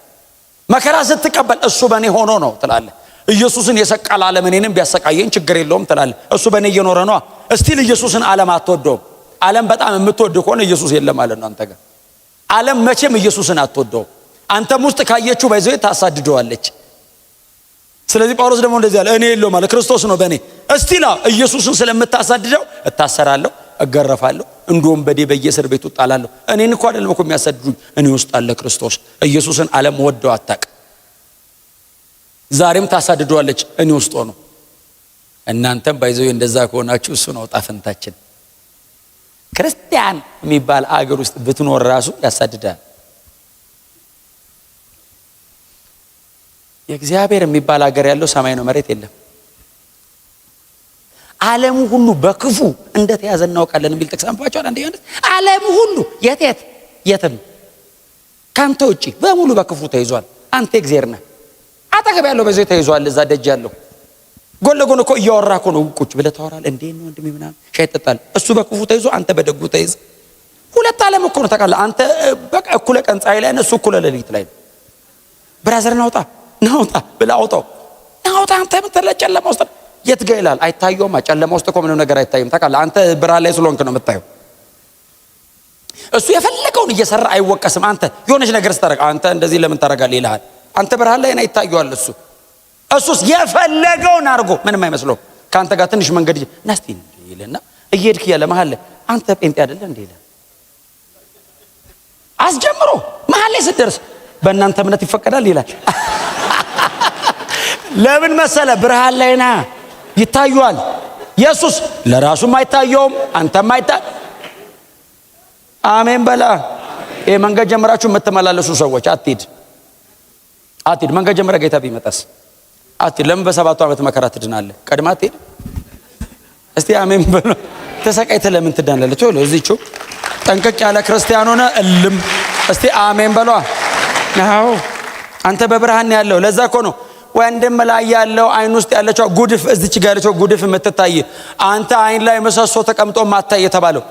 መከራ ስትቀበል እሱ በእኔ ሆኖ ነው ትላለህ። ኢየሱስን የሰቀለ ዓለም እኔንም ቢያሰቃየኝ ችግር የለውም ትላለህ። እሱ በእኔ እየኖረ ነው። እስቲል ኢየሱስን ዓለም አትወደውም። ዓለም በጣም የምትወድ ከሆነ ኢየሱስ የለም ማለት ነው አንተ ጋር። ዓለም መቼም ኢየሱስን አትወደውም። አንተም ውስጥ ካየችው ባይዘው ታሳድደዋለች። ስለዚህ ጳውሎስ ደግሞ እንደዚህ ያለ እኔ የለው ማለት ክርስቶስ ነው በእኔ። እስቲላ ኢየሱስን ስለምታሳድደው እታሰራለሁ፣ እገረፋለሁ፣ እንደውም በየእስር ቤቱ እጣላለሁ። እኔን እኮ አይደለም እኮ የሚያሳድዱኝ፣ እኔ ውስጥ አለ ክርስቶስ። ኢየሱስን ዓለም ወደው አታውቅም። ዛሬም ታሳድደዋለች እኔ ውስጥ ሆኖ። እናንተም ባይዘው እንደዛ ከሆናችሁ እሱ ነው ጣፈንታችን። ክርስቲያን የሚባል አገር ውስጥ ብትኖር ራሱ ያሳድዳል። የእግዚአብሔር የሚባል አገር ያለው ሰማይ ነው፣ መሬት የለም። ዓለሙ ሁሉ በክፉ እንደተያዘ እናውቃለን የሚል ጥቅስ አንብባችኋል። አንዴ ይሁን ዓለሙ ሁሉ የትም ካንተ ውጪ በሙሉ በክፉ ተይዟል። አንተ እግዚአብሔር ነህ። አጠገብ ያለው በዚህ ተይዟል። እዛ ደጅ ያለው ጎን ለጎን እኮ እያወራ እኮ ነው። ቁጭ ብለህ ታወራለህ። እንዴት ነው ወንድሜ ምናምን ሻይ ትጠጣለህ። እሱ በክፉ ተይዞ አንተ በደጉ ተይዝ። ሁለት ዓለም እኮ ነው ታውቃለህ። አንተ በቃ እኩለ ቀን ፀሐይ ላይ ነው፣ እሱ እኩለ ሌሊት ላይ ነው። ብራዘር ናውጣ ብለህ አውጣው። ናውጣ አንተ ምን ጨለማ ውስጥ የት ጋር ይላል? አይታየውም። ጨለማ ውስጥ እኮ ምንም ነገር አይታይም ታውቃለህ። አንተ ብርሃን ላይ ስለሆንክ ነው የምታየው። እሱ የፈለገውን እየሰራ አይወቀስም። አንተ የሆነች ነገር ስታረግ አንተ እንደዚህ ለምን ታረጋለህ ይልሃል። አንተ ብርሃን ላይ አይታየዋል። እሱስ የፈለገውን አድርጎ ምንም አይመስለውም። ከአንተ ጋር ትንሽ መንገድ ናስቲ ይልና እየሄድክ ያለ መሀል ላይ አንተ ጴንጤ አይደለ እንዴ ይላል። አስጀምሮ መሀል ላይ ስትደርስ በእናንተ እምነት ይፈቀዳል ይላል። ለምን መሰለ? ብርሃን ላይ ና ይታዩዋል። ኢየሱስ ለራሱም አይታየውም፣ አንተም አይታይ። አሜን በላ። ይሄ መንገድ ጀምራችሁ የምትመላለሱ ሰዎች አትሂድ። መንገድ ጀምረ ጌታ ቢመጣስ ለምን በ7 ዓመት መከራ ትድናለህ? ቀድማ አትሄድ? እስቲ አሜን በሉ። ተሰቃይተህ ለምን ትድናለህ? ቶሎ እዚህቹ ጠንቀቅ ያለ ክርስቲያን ሆነ እልም። እስቲ አሜን በሉ። አዎ አንተ በብርሃን ያለው ለዛ እኮ ነው ወንድም ላይ ያለው አይን ውስጥ ያለችው ጉድፍ እዚች ጋር ያለችው ጉድፍ የምትታይ አንተ አይን ላይ ምሰሶ ተቀምጦ ማታይ የተባለው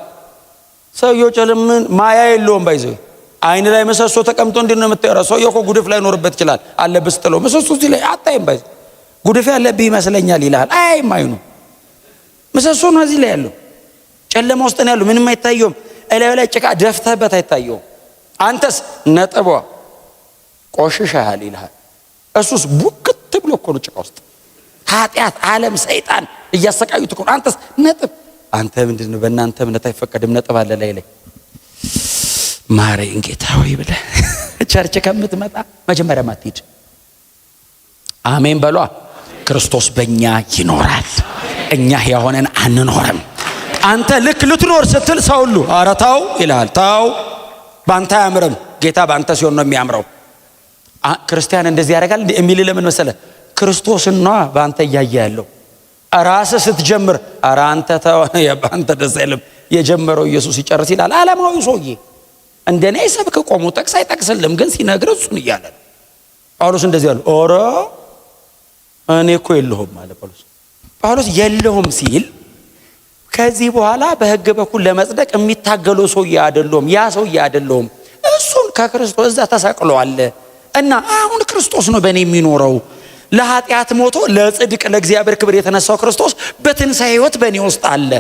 ሰውየው ጨለምን ማያ የለውም። ባይዘው አይን ላይ ምሰሶ ተቀምጦ እንዴት ነው የምታየው? ሰውየው እኮ ጉድፍ ላይ ኖርበት ይችላል አለብስ ጥለው ምሰሶ እዚህ ላይ አታይም። ባይዘው ጉድፍ ያለብህ ይመስለኛል ይላል። አይም አይኑ ምሰሶ ነው እዚህ ላይ ያለው። ጨለማ ውስጥ ነው ያለው። ምንም አይታየውም። እላዩ ላይ ጭቃ ደፍተህበት አይታየውም። አንተስ ነጥቧ ቆሽሻል ይልሃል። እሱስ ቡክት ብሎ እኮ ነው ጭቃ ውስጥ ኃጢአት ዓለም ሰይጣን እያሰቃዩት እኮ። አንተስ ነጥብ። አንተ ምንድነው በእናንተ እምነት አይፈቀድም ነጥብ አለ ላይ ማረኝ ጌታ ሆይ ብለህ ቸርች ከምትመጣ መጀመሪያ ማትሄድ። አሜን በሏ። ክርስቶስ በእኛ ይኖራል፣ እኛ ያሆነን አንኖርም። አንተ ልክ ልትኖር ስትል ሰው ሁሉ ኧረ ተው ይልሃል። ተው ባንተ አያምርም፣ ጌታ ባንተ ሲሆን ነው የሚያምረው። ክርስቲያን እንደዚህ ያደርጋል የሚል ለምን መሰለ? ክርስቶስና ባንተ እያየ ያለው ራስህ ስትጀምር ኧረ አንተ ተው ባንተ ደስ አይልም፣ የጀመረው ኢየሱስ ይጨርስ ይላል። ዓለማዊ ሰውዬ እንደኔ ሰብክ ቆሞ ጠቅስ አይጠቅስልም፣ ግን ሲነግር እሱን እያለ ጳውሎስ እንደዚህ ያለው ኦሮ እኔ እኮ የለሁም አለ ጳውሎስ። ጳውሎስ የለሁም ሲል ከዚህ በኋላ በሕግ በኩል ለመጽደቅ የሚታገለው ሰውዬ አይደለም፣ ያ ሰውዬ አይደለም። እሱን ከክርስቶስ እዛ ተሰቅሏል እና አሁን ክርስቶስ ነው በእኔ የሚኖረው። ለኃጢአት ሞቶ ለጽድቅ ለእግዚአብሔር ክብር የተነሳው ክርስቶስ በትንሣኤ ሕይወት በእኔ ውስጥ አለ።